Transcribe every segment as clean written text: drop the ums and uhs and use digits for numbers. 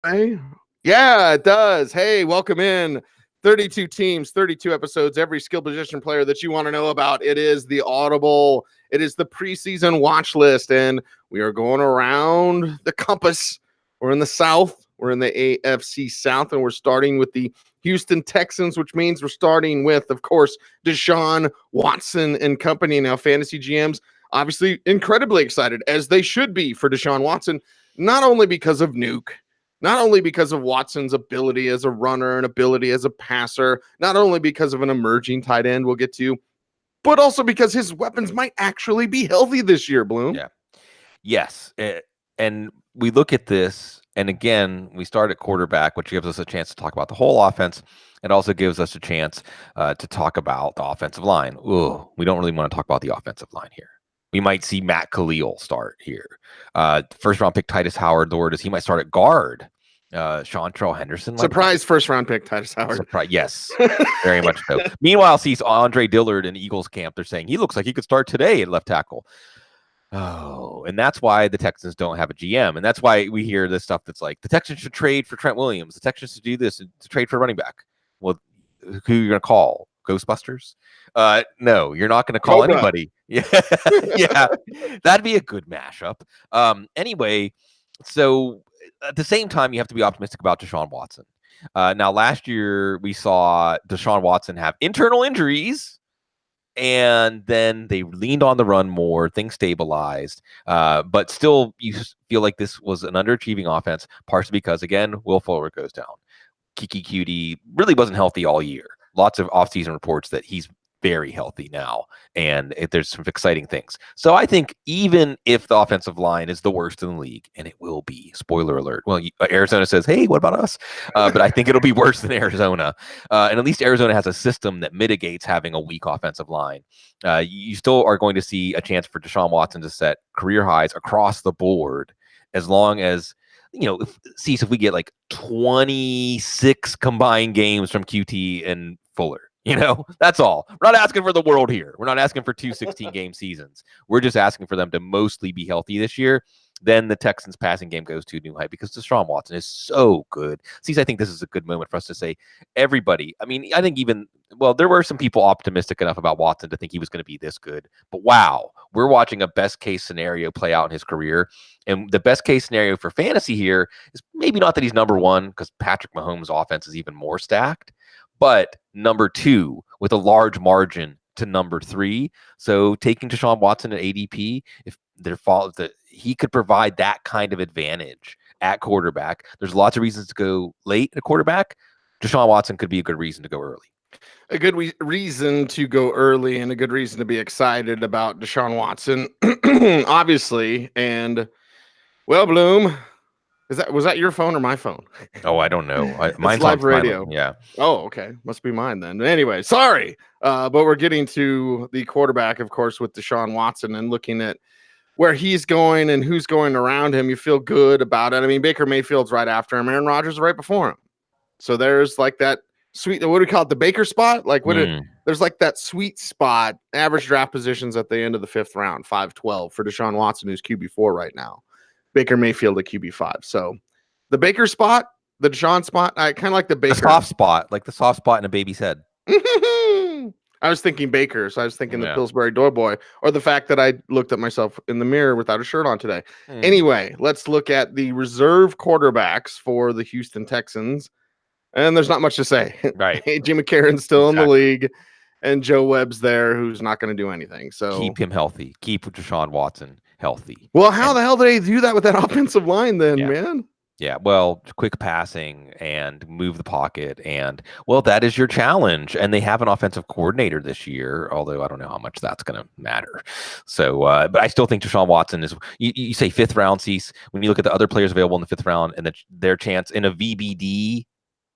Hey. Yeah, it does. Hey, welcome in. 32 teams, 32 episodes, every skill position player that you want to know about. It is the Audible. It is the preseason watch list, and we are going around the compass. We're in the South. We're in the AFC South, and we're starting with the Houston Texans, which means we're starting with, of course, Deshaun Watson and company. Now, fantasy GMs, obviously incredibly excited, as they should be, for Deshaun Watson, not only because of Nuke, not only because of Watson's ability as a runner and ability as a passer, not only because of an emerging tight end we'll get to, but also because his weapons might actually be healthy this year, Bloom. Yeah. Yes. And we look at this, and again, we start at quarterback, which gives us a chance to talk about the whole offense. It also gives us a chance to talk about the offensive line. Ooh, we don't really want to talk about the offensive line here. We might see Matt Khalil start here. First round pick Titus Howard, the word is he might start at guard. Seantrell Henderson. Surprise first round pick Titus Howard. Surprise, yes, very much so. Meanwhile, sees Andre Dillard in Eagles camp. They're saying he looks like he could start today at left tackle. Oh, and that's why the Texans don't have a GM. And that's why we hear this stuff that's like, the Texans should trade for Trent Williams. The Texans should do this to trade for a running back. Well, who are you going to call? Ghostbusters? No, you're not going to call anybody. Yeah, yeah, that'd be a good mashup. Anyway, so at the same time, you have to be optimistic about Deshaun Watson. Now, last year, we saw Deshaun Watson have internal injuries, and then they leaned on the run more. Things stabilized. But still, you feel like this was an underachieving offense, partially because, again, Will Fuller goes down. Kiki Cutie really wasn't healthy all year. Lots of offseason reports that he's very healthy now, and there's some exciting things. So I think even if the offensive line is the worst in the league, and it will be, spoiler alert. Well, Arizona says, hey, what about us? But I think it'll be worse than Arizona. And at least Arizona has a system that mitigates having a weak offensive line. You still are going to see a chance for Deshaun Watson to set career highs across the board, as long as, you know, if we get like 26 combined games from QT and Fuller. You know, that's all. We're not asking for the world here. We're not asking for 2 16-game seasons. We're just asking for them to mostly be healthy this year. Then the Texans passing game goes to a new height because Deshaun Watson is so good. See, I think this is a good moment for us to say, everybody, I mean, I think even, well, there were some people optimistic enough about Watson to think he was going to be this good. But wow, we're watching a best case scenario play out in his career. And the best case scenario for fantasy here is maybe not that he's number one, because Patrick Mahomes' offense is even more stacked, but number two with a large margin to number three. So taking Deshaun Watson at ADP, if they're he could provide that kind of advantage at quarterback. There's lots of reasons to go late at quarterback. Deshaun Watson could be a good reason to go early. A good reason to go early, and a good reason to be excited about Deshaun Watson, obviously. And, well, Bloom, was that your phone or my phone? Oh, I don't know. Mine's live radio. Yeah. Oh, okay. Must be mine then. Anyway, sorry. But we're getting to the quarterback, of course, with Deshaun Watson, and looking at where he's going and who's going around him. You feel good about it. I mean, Baker Mayfield's right after him. Aaron Rodgers is right before him. So there's like that sweet, what do we call it? The Baker spot? Like there's like that sweet spot, average draft positions at the end of the 5th round, 5-12 for Deshaun Watson, who's QB4 right now. Baker Mayfield at QB5. So the Baker spot, the Deshaun spot, I kind of like the Baker. The soft spot, like the soft spot in a baby's head. I was thinking Baker, so I was thinking the Pillsbury Doughboy, or the fact that I looked at myself in the mirror without a shirt on today. Anyway, let's look at the reserve quarterbacks for the Houston Texans. And there's not much to say. Right. Jim McCarron's still in the league, and Joe Webb's there, who's not going to do anything. So keep him healthy. Keep Deshaun Watson healthy. Well, how the hell do they do that with that offensive line then, man? Yeah, well, quick passing and move the pocket, and, well, that is your challenge. And they have an offensive coordinator this year, although I don't know how much that's going to matter. So, but I still think Deshaun Watson is, you say 5th round, Cease, when you look at the other players available in the 5th round and their chance in a VBD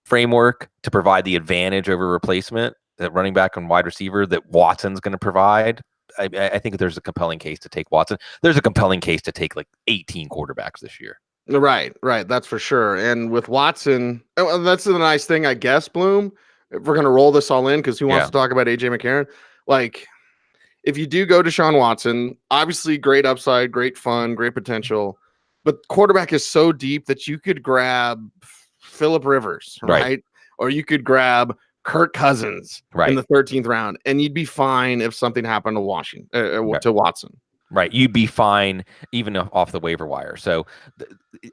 framework to provide the advantage over replacement, that running back and wide receiver that Watson's going to provide. I think there's a compelling case to take Watson. There's a compelling case to take like 18 quarterbacks this year. Right. That's for sure. And with Watson, that's the nice thing, I guess, Bloom, if we're going to roll this all in, because who wants to talk about AJ McCarron? Like, if you do go to Deshaun Watson, obviously great upside, great fun, great potential. But quarterback is so deep that you could grab Phillip Rivers, right? Or you could grab Kirk Cousins in the 13th round, and you'd be fine if something happened to to Watson. Right. You'd be fine even off the waiver wire. So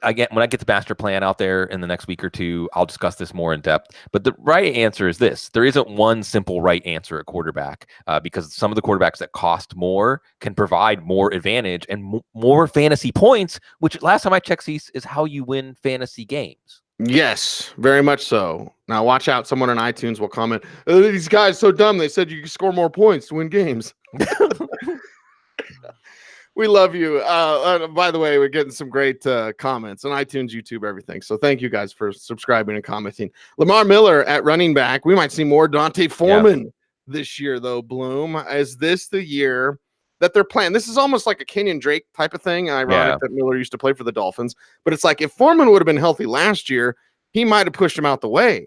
when I get the master plan out there in the next week or two, I'll discuss this more in depth. But the right answer is this. There isn't one simple right answer at quarterback because some of the quarterbacks that cost more can provide more advantage and more fantasy points, which last time I checked is how you win fantasy games. Yes, very much so. Now watch out. Someone on iTunes will comment, these guys so dumb. They said you can score more points to win games. We love you. By the way, we're getting some great comments on iTunes, YouTube, everything. So thank you guys for subscribing and commenting. Lamar Miller at running back. We might see more Dante Foreman this year, though, Bloom. Is this the year that they're playing? This is almost like a Kenyon Drake type of thing. Ironic that Miller used to play for the Dolphins. But it's like if Foreman would have been healthy last year, he might have pushed him out the way.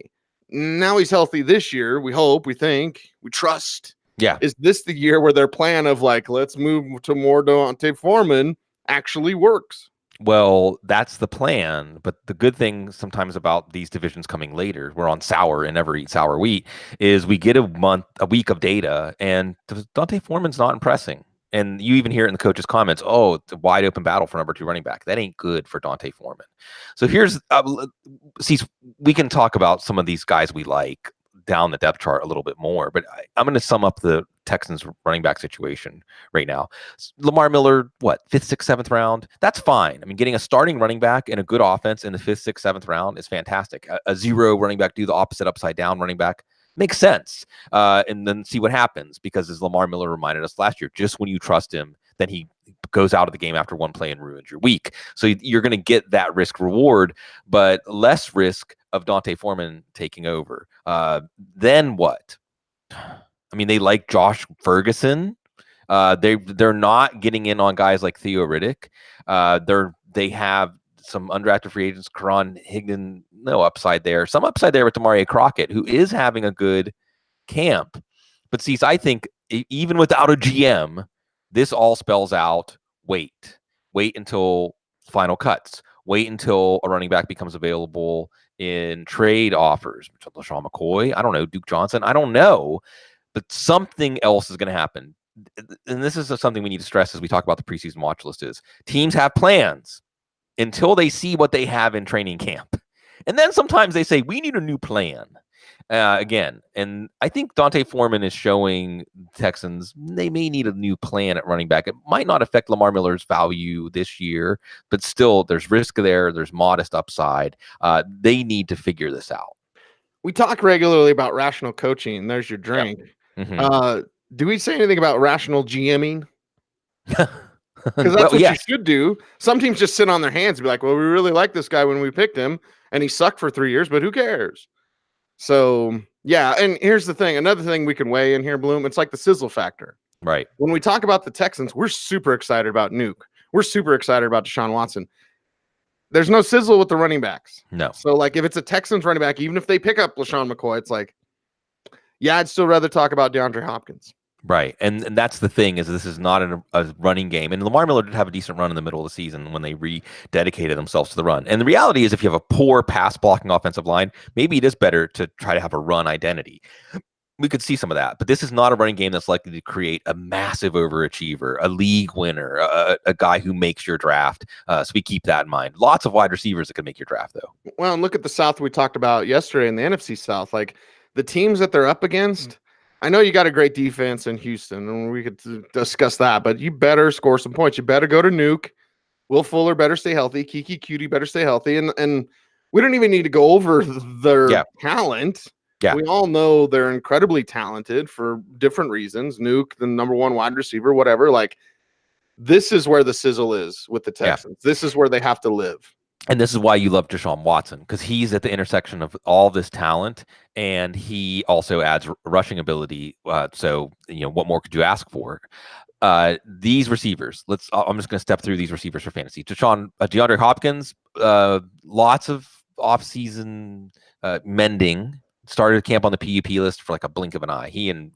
Now he's healthy this year. We hope, we think, we trust. Yeah. Is this the year where their plan of like, let's move to more Dante Foreman actually works? Well, that's the plan. But the good thing sometimes about these divisions coming later, we're on sour and never eat sour wheat, is we get a week of data and Dante Foreman's not impressing. And you even hear it in the coach's comments, oh, it's a wide open battle for number 2 running back. That ain't good for Dante Foreman. So here's, we can talk about some of these guys we like down the depth chart a little bit more, but I'm going to sum up the Texans running back situation right now. Lamar Miller, 5th, 6th, 7th round? That's fine. I mean, getting a starting running back and a good offense in the 5th, 6th, 7th round is fantastic. A zero running back, do the opposite upside down running back makes sense. And then see what happens, because as Lamar Miller reminded us last year, just when you trust him, then he goes out of the game after one play and ruins your week. So you're going to get that risk reward, but less risk of Dante Foreman taking over. Then what? I mean, they like Josh Ferguson. They're not getting in on guys like Theo Riddick. They have some undrafted free agents, Karan Higdon, no upside there. Some upside there with Demaria Crockett, who is having a good camp. But see, I think even without a GM, this all spells out wait until final cuts. Wait until a running back becomes available in trade offers. LaShawn McCoy, I don't know. Duke Johnson, I don't know. But something else is going to happen. And this is something we need to stress as we talk about the preseason watch list is teams have plans until they see what they have in training camp. And then sometimes they say, we need a new plan. Again, and I think Dante Foreman is showing Texans they may need a new plan at running back. It might not affect Lamar Miller's value this year, but still there's risk there. There's modest upside. They need to figure this out. We talk regularly about rational coaching. There's your drink. Yep. Mm-hmm. Do we say anything about rational GMing? Because that's what you should do. Some teams just sit on their hands and be like, well, we really like this guy when we picked him, and he sucked for 3 years, but who cares? So, yeah, and here's the thing. Another thing we can weigh in here, Bloom, it's like the sizzle factor. Right. When we talk about the Texans, we're super excited about Nuke. We're super excited about Deshaun Watson. There's no sizzle with the running backs. No. So, like, if it's a Texans running back, even if they pick up LaShawn McCoy, it's like, yeah, I'd still rather talk about DeAndre Hopkins. Right. And that's the thing is this is not a running game. And Lamar Miller did have a decent run in the middle of the season when they rededicated themselves to the run. And the reality is if you have a poor pass blocking offensive line, maybe it is better to try to have a run identity. We could see some of that. But this is not a running game that's likely to create a massive overachiever, a league winner, a guy who makes your draft. So we keep that in mind. Lots of wide receivers that can make your draft, though. Well, and look at the South we talked about yesterday in the NFC South. Like the teams that they're up against, I know you got a great defense in Houston, and we could discuss that, but you better score some points. You better go to Nuke. Will Fuller better stay healthy. Kiki Cutie better stay healthy. And we don't even need to go over their talent. Yeah. We all know they're incredibly talented for different reasons. Nuke, the number 1 wide receiver, whatever. Like, this is where the sizzle is with the Texans. Yeah. This is where they have to live. And this is why you love Deshaun Watson, because he's at the intersection of all this talent, and he also adds rushing ability. So, what more could you ask for? These receivers, I'm just going to step through these receivers for fantasy. DeAndre Hopkins, lots of offseason mending started camp on the PUP list for like a blink of an eye. He and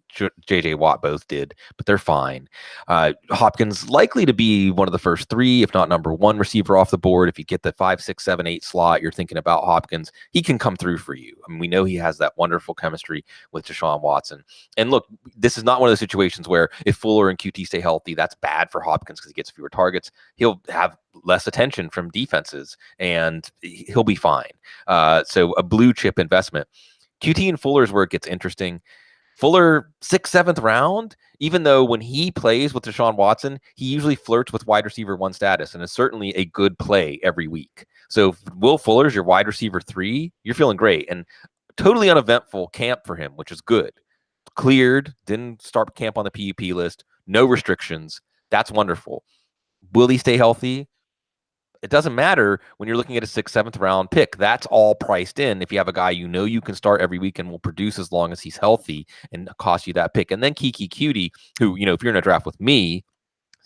JJ Watt both did, but they're fine. Hopkins likely to be one of the first 3, if not number 1 receiver off the board. If you get the 5, 6, 7, 8 slot, you're thinking about Hopkins. He can come through for you. I mean, we know he has that wonderful chemistry with Deshaun Watson. And look, this is not one of those situations where if Fuller and QT stay healthy, that's bad for Hopkins because he gets fewer targets. He'll have less attention from defenses and he'll be fine. So a blue chip investment. QT and Fuller is where it gets interesting. Fuller, 6th, 7th round, even though when he plays with Deshaun Watson, he usually flirts with wide receiver 1 status and is certainly a good play every week. So if Will Fuller's your wide receiver 3, you're feeling great. And totally uneventful camp for him, which is good. Cleared, didn't start camp on the PUP list, no restrictions. That's wonderful. Will he stay healthy? It doesn't matter when you're looking at a 6th, 7th round pick. That's all priced in. If you have a guy you know you can start every week and will produce as long as he's healthy and cost you that pick. And then Kiki Cutie, who, if you're in a draft with me,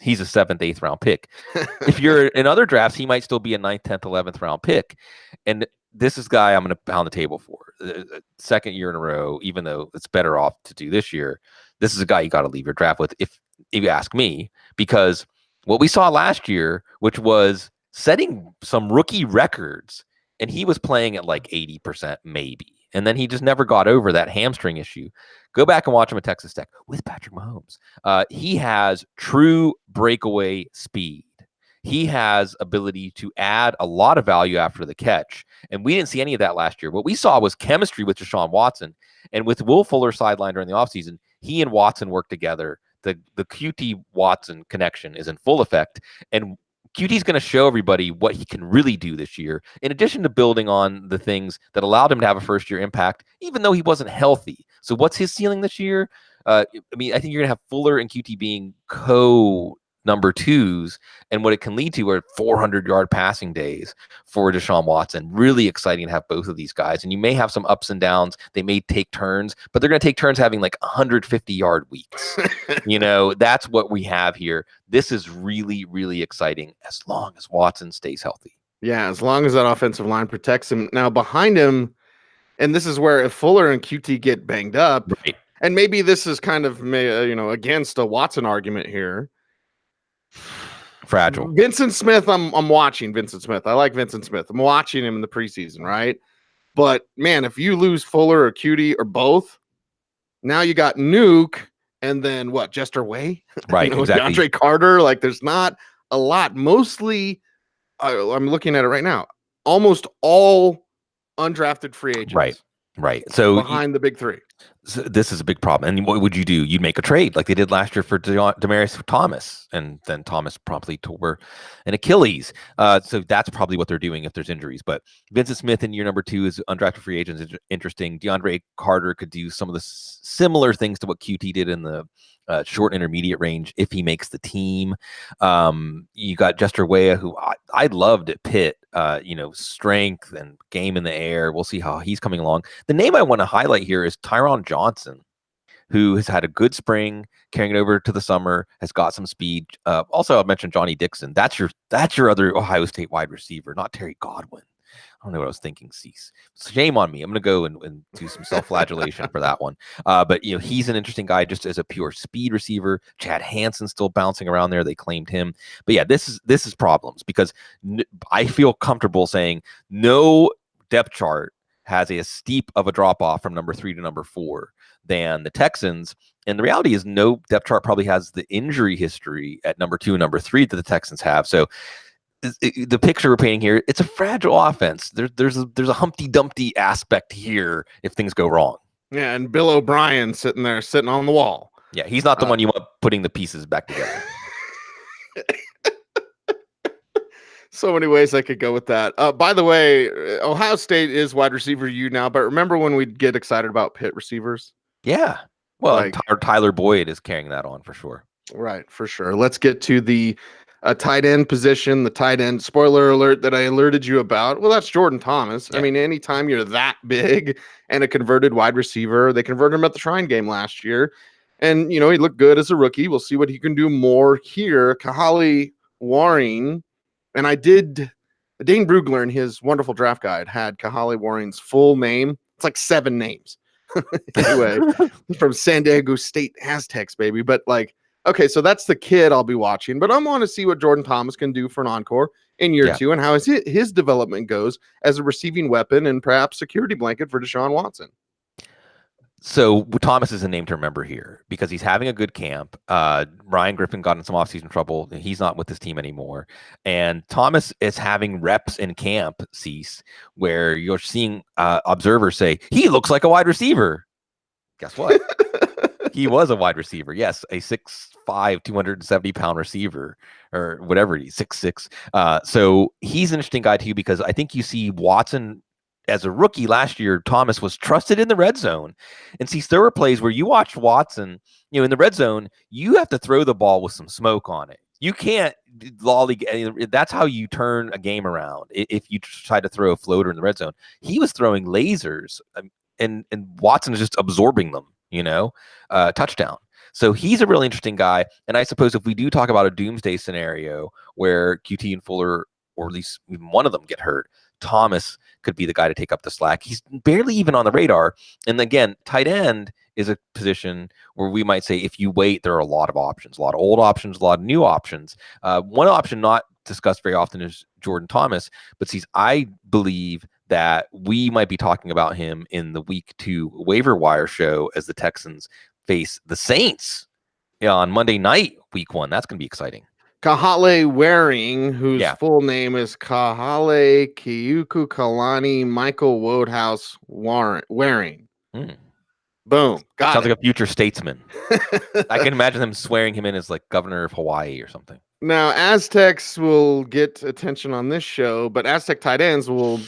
he's a 7th, 8th round pick. If you're in other drafts, he might still be a 9th, 10th, 11th round pick. And this is a guy I'm going to pound the table for. Second year in a row, even though it's better off to do this year. This is a guy you got to leave your draft with, if you ask me, because what we saw last year, which was setting some rookie records, and he was playing at like 80% maybe. And then he just never got over that hamstring issue. Go back and watch him at Texas Tech with Patrick Mahomes. He has true breakaway speed. He has ability to add a lot of value after the catch. And we didn't see any of that last year. What we saw was chemistry with Deshaun Watson. And with Will Fuller sidelined during the offseason, he and Watson worked together. The QT Watson connection is in full effect. And QT's going to show everybody what he can really do this year, in addition to building on the things that allowed him to have a first-year impact, even though he wasn't healthy. So what's his ceiling this year? I think you're going to have Fuller and QT being co-number 2s, and what it can lead to are 400-yard passing days for Deshaun Watson. Really exciting to have both of these guys, and you may have some ups and downs. They may take turns, but they're going to take turns having like 150-yard weeks. That's what we have here. This is really, really exciting as long as Watson stays healthy. Yeah, as long as that offensive line protects him. Now, behind him, and this is where if Fuller and QT get banged up, right. And maybe this is kind of, against a Watson argument here. Fragile. Vincent Smith, I'm watching Vincent Smith. I like Vincent Smith. I'm watching him in the preseason, right? But, man, if you lose Fuller or QT or both, now you got Nuke. And then what? Jester Way, right? Exactly. DeAndre Carter. Like, there's not a lot. Mostly, I'm looking at it right now. Almost all undrafted free agents. Right. So behind the big 3. So this is a big problem. And what would you do? You'd make a trade like they did last year for Demaryius Thomas, and then Thomas promptly tore an Achilles. So that's probably what they're doing if there's injuries. But Vincent Smith in year number 2 is undrafted free agents. Is interesting. DeAndre Carter could do some of the similar things to what QT did in the short intermediate range if he makes the team. You got Jester Wea, who I loved at Pitt. Strength and game in the air. We'll see how he's coming along. The name I want to highlight here is Tyron Johnson, who has had a good spring, carrying it over to the summer, has got some speed. Also, I mentioned Johnny Dixon. That's your other Ohio State wide receiver, not Terry Godwin. I don't know what I was thinking, Cease. Shame on me. I'm going to go and do some self-flagellation for that one. But, he's an interesting guy just as a pure speed receiver. Chad Hansen still bouncing around there. They claimed him. But, yeah, this is problems because I feel comfortable saying no depth chart has as steep of a drop-off from number 3 to number 4 than the Texans. And the reality is no depth chart probably has the injury history at number 2 and number 3 that the Texans have. So, the picture we're painting here, it's a fragile offense. There's a Humpty Dumpty aspect here if things go wrong. Yeah, and Bill O'Brien sitting on the wall. Yeah, he's not the one you want putting the pieces back together. So many ways I could go with that. By the way, Ohio State is wide receiver U now, but remember when we'd get excited about Pitt receivers? Yeah. Well, Tyler Boyd is carrying that on for sure. Right, for sure. Let's get to the tight end position, the tight end spoiler alert that I alerted you about. Well, that's Jordan Thomas. Yeah. I mean, anytime you're that big and a converted wide receiver, they converted him at the Shrine game last year. And, he looked good as a rookie. We'll see what he can do more here. Kahale Warring, and Dane Brugler in his wonderful draft guide had Kahale Warring's full name It's like 7 names. Anyway, from San Diego State Aztecs, baby. But like, okay, so that's the kid I'll be watching. But I want to see what Jordan Thomas can do for an encore in year 2 and how his development goes as a receiving weapon and perhaps security blanket for Deshaun Watson. So Thomas is a name to remember here because he's having a good camp. Ryan Griffin got in some offseason trouble. He's not with this team anymore. And Thomas is having reps in camp, Cease, where you're seeing observers say, he looks like a wide receiver. Guess what? He was a wide receiver. Yes, a 6'5", 270-pound receiver or whatever he's 6'6". So he's an interesting guy too because I think you see Watson as a rookie last year. Thomas was trusted in the red zone, and see, there were plays where you watched Watson, in the red zone, you have to throw the ball with some smoke on it. You can't lollygag. That's how you turn a game around. If you try to throw a floater in the red zone, he was throwing lasers, and Watson is just absorbing them. Touchdown. So he's a really interesting guy. And I suppose if we do talk about a doomsday scenario where QT and Fuller, or at least even one of them, get hurt, Thomas could be the guy to take up the slack. He's barely even on the radar. And again, tight end is a position where we might say if you wait, there are a lot of options, a lot of old options, a lot of new options. One option not discussed very often is Jordan Thomas, but I believe that we might be talking about him in the week 2 waiver wire show as the Texans face the Saints on Monday night, week 1. That's going to be exciting. Kahale Waring, whose full name is Kahale Kiyuku Kalani Michael Wodehouse Waring. Boom. Sounds like a future statesman. I can imagine them swearing him in as like governor of Hawaii or something. Now, Aztecs will get attention on this show, but Aztec tight ends will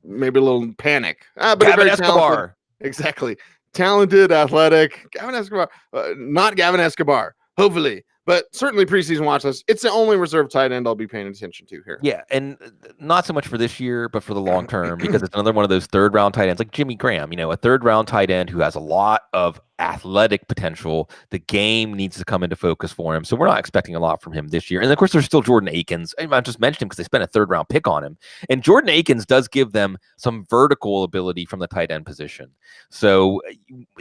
maybe a little panic. But Gavin Escobar. Talented. Exactly. Talented, athletic. Gavin Escobar. Not Gavin Escobar, hopefully. But certainly preseason watch list. It's the only reserve tight end I'll be paying attention to here. Yeah, and not so much for this year, but for the long term, because it's another one of those third-round tight ends, like Jimmy Graham, a third-round tight end who has a lot of athletic potential. The game needs to come into focus for him, so we're not expecting a lot from him this year. And of course, there's still Jordan Akins. I just mentioned him because they spent a third-round pick on him. And Jordan Akins does give them some vertical ability from the tight end position. So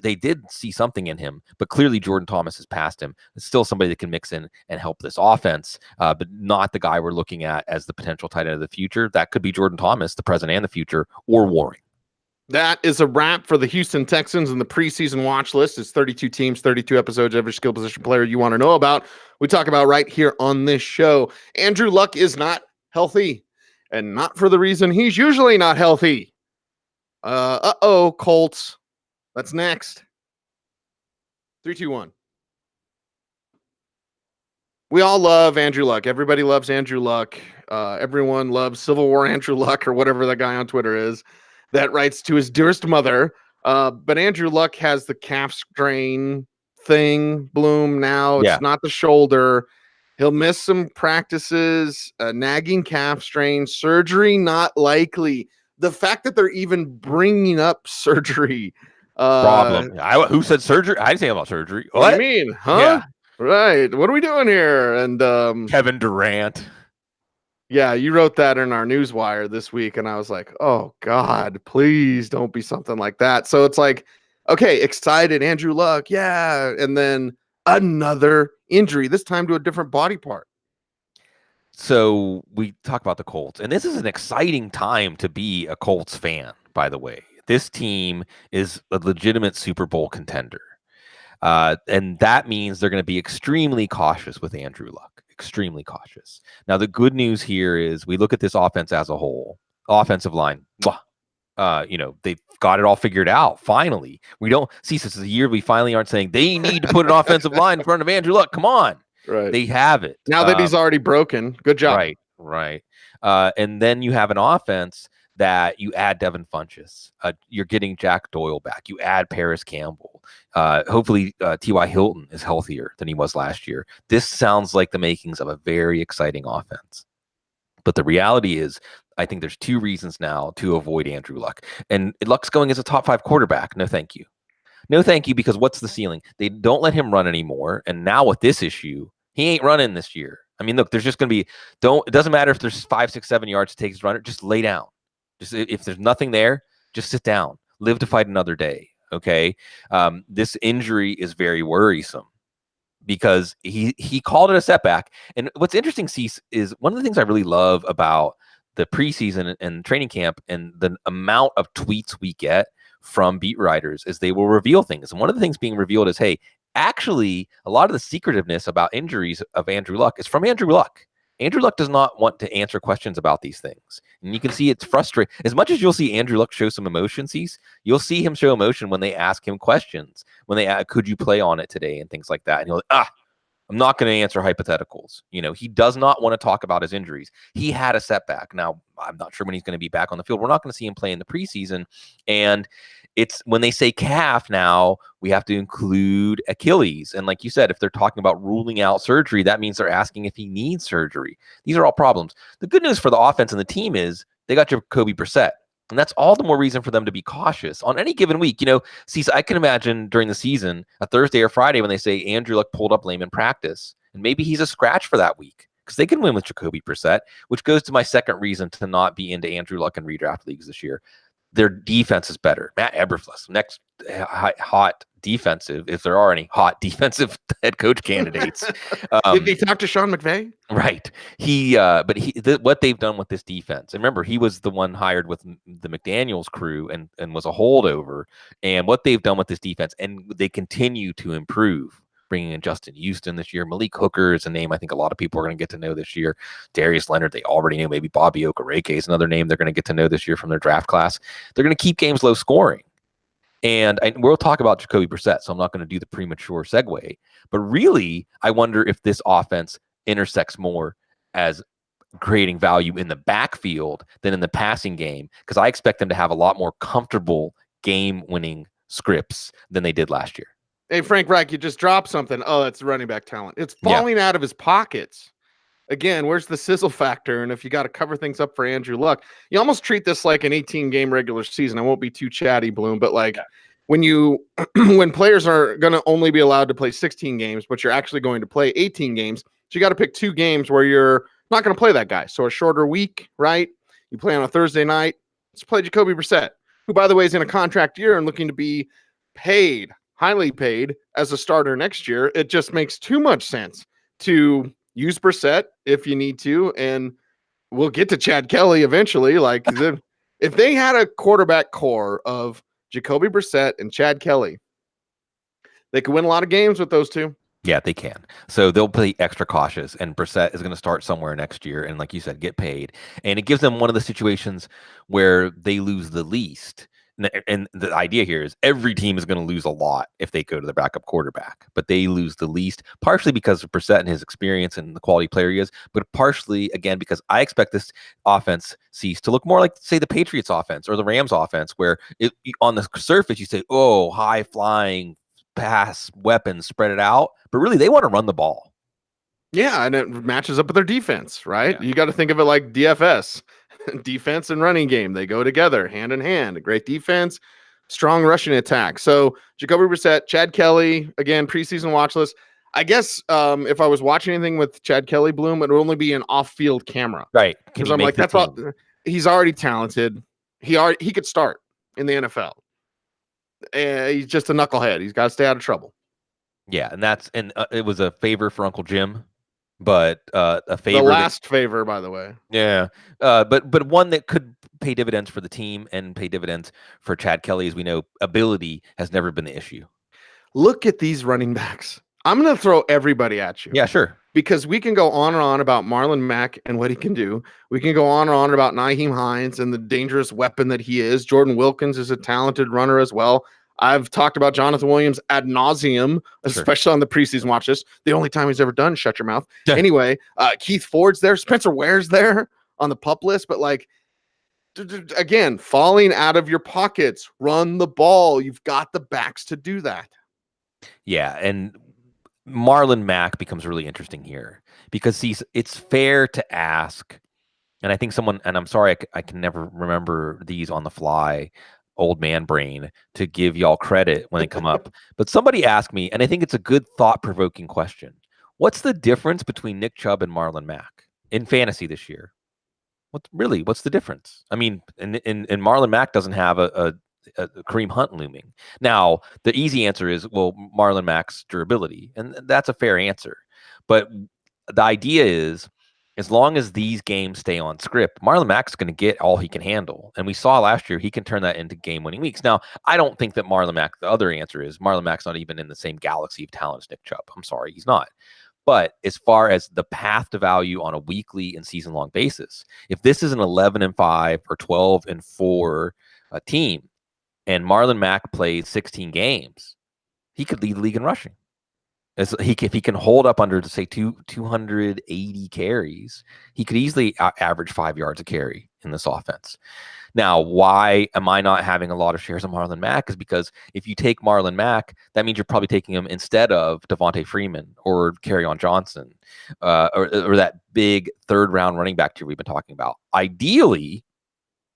they did see something in him, but clearly Jordan Thomas has passed him. It's still somebody that can mix in and help this offense, but not the guy we're looking at as the potential tight end of the future. That could be Jordan Thomas, the present and the future, or Waring. That is a wrap for the Houston Texans and the preseason watch list. It's 32 teams, 32 episodes, every skill position player you want to know about. We talk about right here on this show. Andrew Luck is not healthy, and not for the reason he's usually not healthy. Colts. That's next. 3, 2, 1. We all love Andrew Luck. Everybody loves Andrew Luck. Everyone loves Civil War Andrew Luck, or whatever that guy on Twitter is that writes to his dearest mother. But Andrew Luck has the calf strain thing, Bloom, now. It's not the shoulder. He'll miss some practices, nagging calf strain, surgery not likely. The fact that they're even bringing up surgery. Problem. Who said surgery? I didn't say about surgery. What do you mean? Huh? Yeah. Right. What are we doing here? And Kevin Durant. Yeah, you wrote that in our newswire this week, and I was like, oh, God, please don't be something like that. So it's like, okay, excited, Andrew Luck, yeah, and then another injury, this time to a different body part. So we talk about the Colts, and this is an exciting time to be a Colts fan, by the way. This team is a legitimate Super Bowl contender, and that means they're going to be extremely cautious with Andrew Luck. Extremely cautious. Now, the good news here is we look at this offense as a whole. Offensive line, they've got it all figured out. Finally, we don't see this is a year we finally aren't saying they need to put an offensive line in front of Andrew Luck. Come on, right? They have it now that he's already broken. Good job. Right. And then you have an offense that you add Devin Funchess. You're getting Jack Doyle back. You add Paris Campbell. Hopefully T.Y. Hilton is healthier than he was last year. This sounds like the makings of a very exciting offense. But the reality is, I think there's 2 reasons now to avoid Andrew Luck. And Luck's going as a top 5 quarterback. No, thank you. No, thank you, because what's the ceiling? They don't let him run anymore. And now with this issue, he ain't running this year. I mean, look, there's just going to be, it doesn't matter if there's 5, 6, 7 yards to take his runner, just lay down. Just if there's nothing there, just sit down. Live to fight another day. Okay. This injury is very worrisome because he called it a setback. And what's interesting, Cease, is one of the things I really love about the preseason and training camp and the amount of tweets we get from beat writers is they will reveal things. And one of the things being revealed is, hey, actually, a lot of the secretiveness about injuries of Andrew Luck is from Andrew Luck. Andrew Luck does not want to answer questions about these things. And you can see it's frustrating. As much as you'll see Andrew Luck show some emotion, you'll see him show emotion when they ask him questions, when they ask, could you play on it today and things like that. And he'll I'm not going to answer hypotheticals. He does not want to talk about his injuries. He had a setback. Now, I'm not sure when he's going to be back on the field. We're not going to see him play in the preseason. And it's when they say calf now, we have to include Achilles. And like you said, if they're talking about ruling out surgery, that means they're asking if he needs surgery. These are all problems. The good news for the offense and the team is they got Jacoby Brissett. And that's all the more reason for them to be cautious on any given week. I can imagine during the season, a Thursday or Friday, when they say Andrew Luck pulled up lame in practice, and maybe he's a scratch for that week because they can win with Jacoby Brissett, which goes to my second reason to not be into Andrew Luck in redraft leagues this year. Their defense is better. Matt Eberflus, next hot defensive, if there are any hot defensive head coach candidates. Did he talk to Sean McVay? Right. What they've done with this defense, and remember, he was the one hired with the McDaniels crew and was a holdover. And what they've done with this defense, and they continue to improve. Bringing in Justin Houston this year. Malik Hooker is a name I think a lot of people are going to get to know this year. Darius Leonard, they already knew. Maybe Bobby Okereke is another name they're going to get to know this year from their draft class. They're going to keep games low scoring. And we'll talk about Jacoby Brissett, so I'm not going to do the premature segue. But really, I wonder if this offense intersects more as creating value in the backfield than in the passing game, because I expect them to have a lot more comfortable game-winning scripts than they did last year. Hey, Frank Reich, you just dropped something. Oh, that's running back talent. It's falling out of his pockets. Again, where's the sizzle factor? And if you got to cover things up for Andrew Luck, you almost treat this like an 18-game regular season. I won't be too chatty, Bloom, but when players are going to only be allowed to play 16 games, but you're actually going to play 18 games, so you got to pick 2 games where you're not going to play that guy. So a shorter week, right? You play on a Thursday night. Let's play Jacoby Brissett, who, by the way, is in a contract year and looking to be paid, highly paid as a starter next year. It just makes too much sense to use Brissett if you need to, and we'll get to Chad Kelly eventually. If they had a quarterback core of Jacoby Brissett and Chad Kelly, they could win a lot of games with those two. Yeah, they can. So they'll play extra cautious, and Brissett is going to start somewhere next year, and like you said, get paid. And it gives them one of the situations where they lose the least. And the idea here is every team is going to lose a lot if they go to the backup quarterback, but they lose the least, partially because of Brissett and his experience and the quality player he is, but partially, again, because I expect this offense to look more like, say, the Patriots offense or the Rams offense, where on the surface you say, oh, high-flying pass weapons, spread it out, but really they want to run the ball. Yeah, and it matches up with their defense, right? Yeah. You got to think of it like DFS. Defense and running game, they go together hand in hand. A great defense, strong rushing attack. So Jacoby Brissett, Chad Kelly, again, preseason watch list. I guess if I was watching anything with Chad Kelly, Bloom, it would only be an off-field camera, right? Because I'm like, that's all. He's already talented. He could start in the NFL. He's just a knucklehead. He's got to stay out of trouble. Yeah, and it was a favor for Uncle Jim. But a favor. The last favor, by the way. Yeah, but one that could pay dividends for the team and pay dividends for Chad Kelly, as we know, ability has never been the issue. Look at these running backs. I'm going to throw everybody at you. Yeah, sure. Because we can go on and on about Marlon Mack and what he can do. We can go on and on about Nyheim Hines and the dangerous weapon that he is. Jordan Wilkins is a talented runner as well. I've talked about Jonathan Williams ad nauseum, especially on the preseason watch list. The only time he's ever done shut your mouth. Yeah. Anyway, Keith Ford's there. Spencer Ware's there on the pup list. But again, falling out of your pockets, run the ball. You've got the backs to do that. Yeah, and Marlon Mack becomes really interesting here because it's fair to ask, and I think someone, and I'm sorry, I can never remember these on the fly, old man brain, to give y'all credit when they come up. But somebody asked me, and I think it's a good thought-provoking question. What's the difference between Nick Chubb and Marlon Mack in fantasy this year? What's the difference? I mean, and Marlon Mack doesn't have a Kareem Hunt looming. Now, the easy answer is, well, Marlon Mack's durability, and that's a fair answer. But the idea is, as long as these games stay on script, Marlon Mack's going to get all he can handle. And we saw last year he can turn that into game-winning weeks. Now, I don't think that Marlon Mack, the other answer is Marlon Mack's not even in the same galaxy of talent as Nick Chubb. I'm sorry, he's not. But as far as the path to value on a weekly and season-long basis, if this is an 11-5 or 12-4 team, and Marlon Mack plays 16 games, he could lead the league in rushing. If he can hold up under, to say, 280 carries, he could easily average 5 yards a carry in this offense. Now, why am I not having a lot of shares of Marlon Mack? Is because if you take Marlon Mack, that means you're probably taking him instead of Devontae Freeman or Kerryon Johnson, or that big third-round running back tier we've been talking about. Ideally,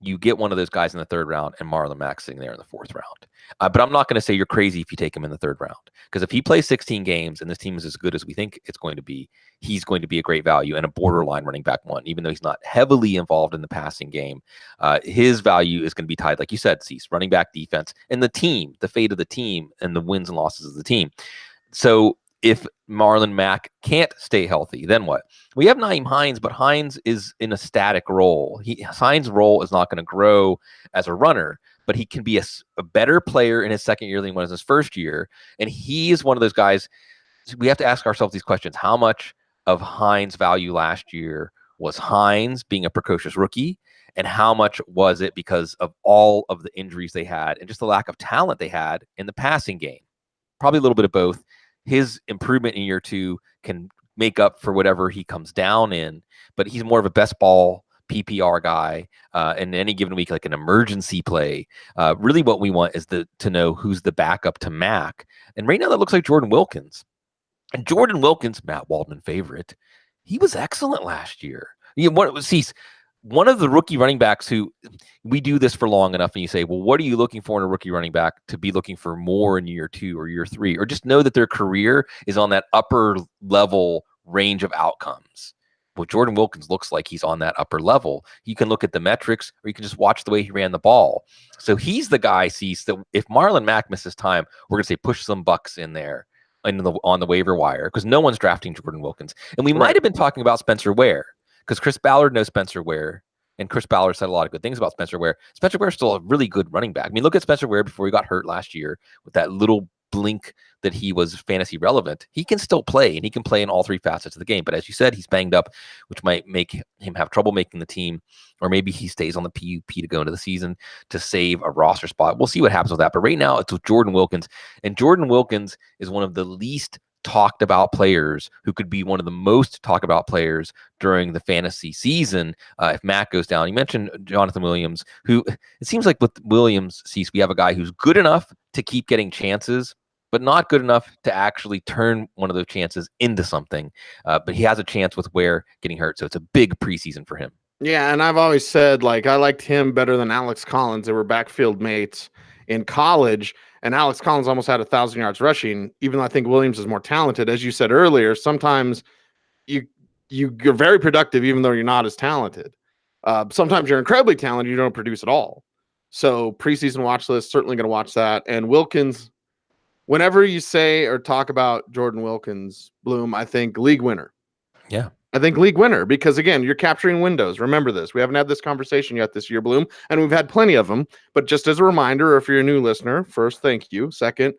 you get one of those guys in the third round and Marlon Mack sitting there in the fourth round. But I'm not going to say you're crazy if you take him in the third round, because if he plays 16 games and this team is as good as we think it's going to be, he's going to be a great value and a borderline running back one, even though he's not heavily involved in the passing game. His value is going to be tied, like you said, Cecil, running back, defense, and the team, the fate of the team and the wins and losses of the team. So if Marlon Mack can't stay healthy, then what? We have Nyheim Hines, but Hines is in a static role. Hines' role is not going to grow as a runner, but he can be a better player in his second year than he was in his first year. And he is one of those guys. We have to ask ourselves these questions. How much of Hines' value last year was Hines being a precocious rookie? And how much was it because of all of the injuries they had and just the lack of talent they had in the passing game? Probably a little bit of both. His improvement in year two can make up for whatever he comes down in, but he's more of a best ball PPR guy in any given week, like an emergency play. Really what we want is to know who's the backup to Mac. And right now that looks like Jordan Wilkins. And Jordan Wilkins, Matt Waldman favorite, he was excellent last year. One of the rookie running backs who, we do this for long enough and you say, well, what are you looking for in a rookie running back to be looking for more in year two or year three, or just know that their career is on that upper level range of outcomes? Well, Jordan Wilkins looks like he's on that upper level. You can look at the metrics or you can just watch the way he ran the ball. So he's the guy, sees that if Marlon Mack misses time, we're going to say push some bucks in there on the waiver wire, because no one's drafting Jordan Wilkins. And we might have been talking about Spencer Ware, because Chris Ballard knows Spencer Ware, and Chris Ballard said a lot of good things about Spencer Ware. Spencer Ware's still a really good running back. I mean, look at Spencer Ware before he got hurt last year with that little blink that he was fantasy relevant. He can still play, and he can play in all three facets of the game. But as you said, he's banged up, which might make him have trouble making the team, or maybe he stays on the PUP to go into the season to save a roster spot. We'll see what happens with that. But right now, it's with Jordan Wilkins, and Jordan Wilkins is one of the least talked about players who could be one of the most talked about players during the fantasy season if Matt goes down. You mentioned Jonathan Williams, who it seems like with Williams, we have a guy who's good enough to keep getting chances, but not good enough to actually turn one of those chances into something. But he has a chance with Ware getting hurt, so it's a big preseason for him. Yeah, and I've always said, like, I liked him better than Alex Collins. They were backfield mates in college, and Alex Collins almost had 1,000 yards rushing, even though I think Williams is more talented. As you said earlier, sometimes you're very productive even though you're not as talented. Sometimes you're incredibly talented, you don't produce at all. So preseason watch list, certainly going to watch that. And Wilkins, whenever you say or talk about Jordan Wilkins, Bloom, I think league winner. Yeah. I think league winner, because again, you're capturing windows. Remember this. We haven't had this conversation yet this year, Bloom, and we've had plenty of them. But just as a reminder, if you're a new listener, first, thank you. Second,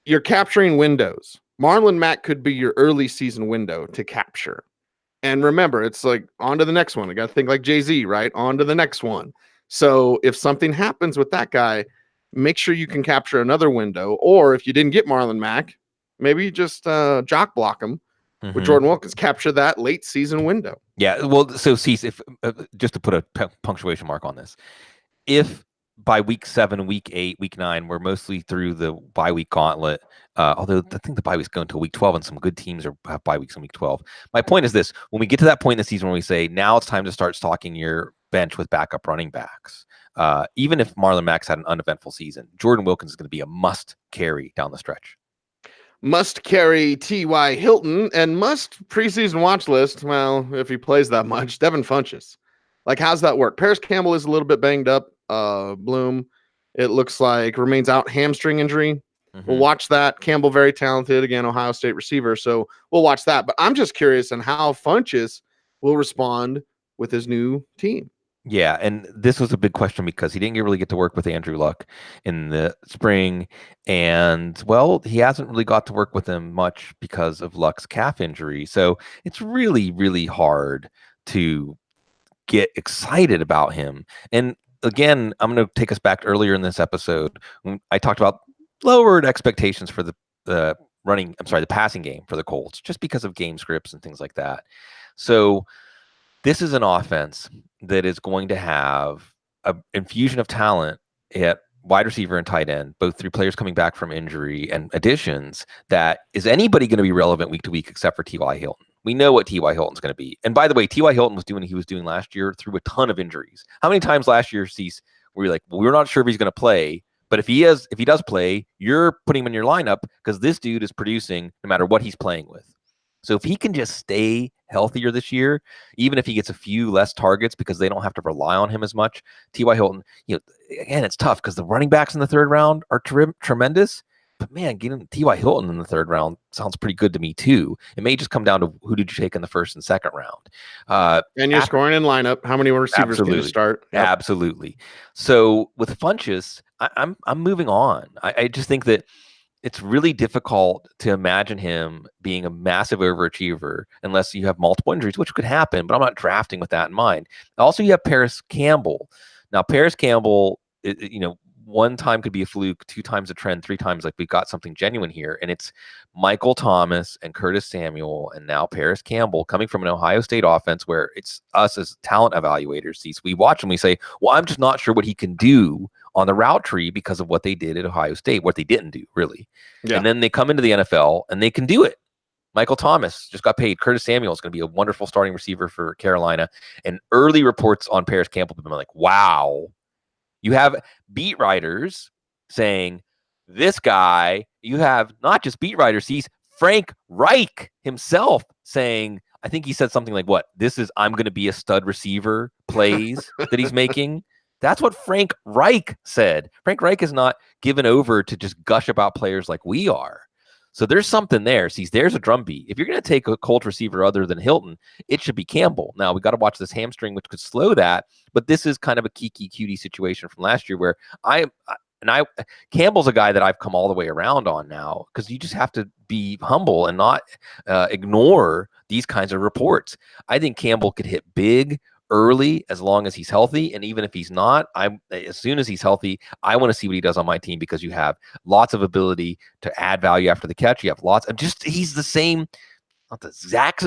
you're capturing windows. Marlon Mack could be your early season window to capture. And remember, it's like on to the next one. I got to think like Jay-Z, right? On to the next one. So if something happens with that guy, make sure you can capture another window. Or if you didn't get Marlon Mack, maybe just jock block him. With Jordan Wilkins, capture that late season window. Yeah, well, so Cecil, if just to put a punctuation mark on this, if by week 7, week 8, week 9, we're mostly through the bye week gauntlet, although I think the bye weeks go until week 12, and some good teams have bye weeks in week 12. My point is this: when we get to that point in the season where we say now it's time to start stocking your bench with backup running backs, even if Marlon Mack's had an uneventful season, Jordan Wilkins is going to be a must carry down the stretch. Must carry T.Y. Hilton, and must preseason watch list. Well, if he plays that much, Devin Funchess. Like, how's that work? Paris Campbell is a little bit banged up. Bloom. it looks like remains out, hamstring injury. We'll watch that. Campbell, very talented, again, Ohio State receiver. So we'll watch that. But I'm just curious on how Funchess will respond with his new team. Yeah, and this was a big question because he didn't really get to work with Andrew Luck in the spring, and well, he hasn't really got to work with him much because of Luck's calf injury. So it's really, really hard to get excited about him. And again, I'm going to take us back earlier in this episode when I talked about lowered expectations for the passing game for the Colts, just because of game scripts and things like that. So this is an offense that is going to have an infusion of talent at wide receiver and tight end, both through players coming back from injury and additions. That is anybody going to be relevant week to week except for T.Y. Hilton? We know what T.Y. Hilton's going to be. And by the way, T.Y. Hilton was doing what he was doing last year through a ton of injuries. How many times last year, Cecil, were you like, well, we're not sure if he's going to play, but if he does play, you're putting him in your lineup because this dude is producing no matter what he's playing with. So if he can just stay healthier this year, even if he gets a few less targets because they don't have to rely on him as much, T.Y. Hilton, again, it's tough because the running backs in the third round are tremendous. But man, getting T.Y. Hilton in the third round sounds pretty good to me too. It may just come down to who did you take in the first and second round. And you're scoring in lineup. How many receivers can you start? Yep. Absolutely. So with Funchess, I'm moving on. I just think that it's really difficult to imagine him being a massive overachiever unless you have multiple injuries, which could happen, but I'm not drafting with that in mind. Also, you have Paris Campbell. Now, Paris Campbell, one time could be a fluke, 2 times a trend, 3 times like we've got something genuine here. And it's Michael Thomas and Curtis Samuel and now Paris Campbell coming from an Ohio State offense where it's us as talent evaluators. We watch and we say, well, I'm just not sure what he can do on the route tree because of what they did at Ohio State, what they didn't do, really. Yeah. And then they come into the NFL and they can do it. Michael Thomas just got paid. Curtis Samuel is going to be a wonderful starting receiver for Carolina. And early reports on Paris Campbell have been like, wow. You have beat writers saying, this guy, you have not just beat writers, he's Frank Reich himself saying, I think he said something like, I'm going to be a stud receiver plays that he's making. That's what Frank Reich said. Frank Reich is not given over to just gush about players like we are. So there's something there. See, there's a drumbeat. If you're going to take a Colt receiver other than Hilton, it should be Campbell. Now, we got to watch this hamstring, which could slow that. But this is kind of a Kiki Cutie situation from last year where Campbell's a guy that I've come all the way around on now because you just have to be humble and not ignore these kinds of reports. I think Campbell could hit big early as long as he's healthy, and even if he's not, as soon as he's healthy, I want to see what he does on my team because you have lots of ability to add value after the catch. You have lots of he's the same, not the exact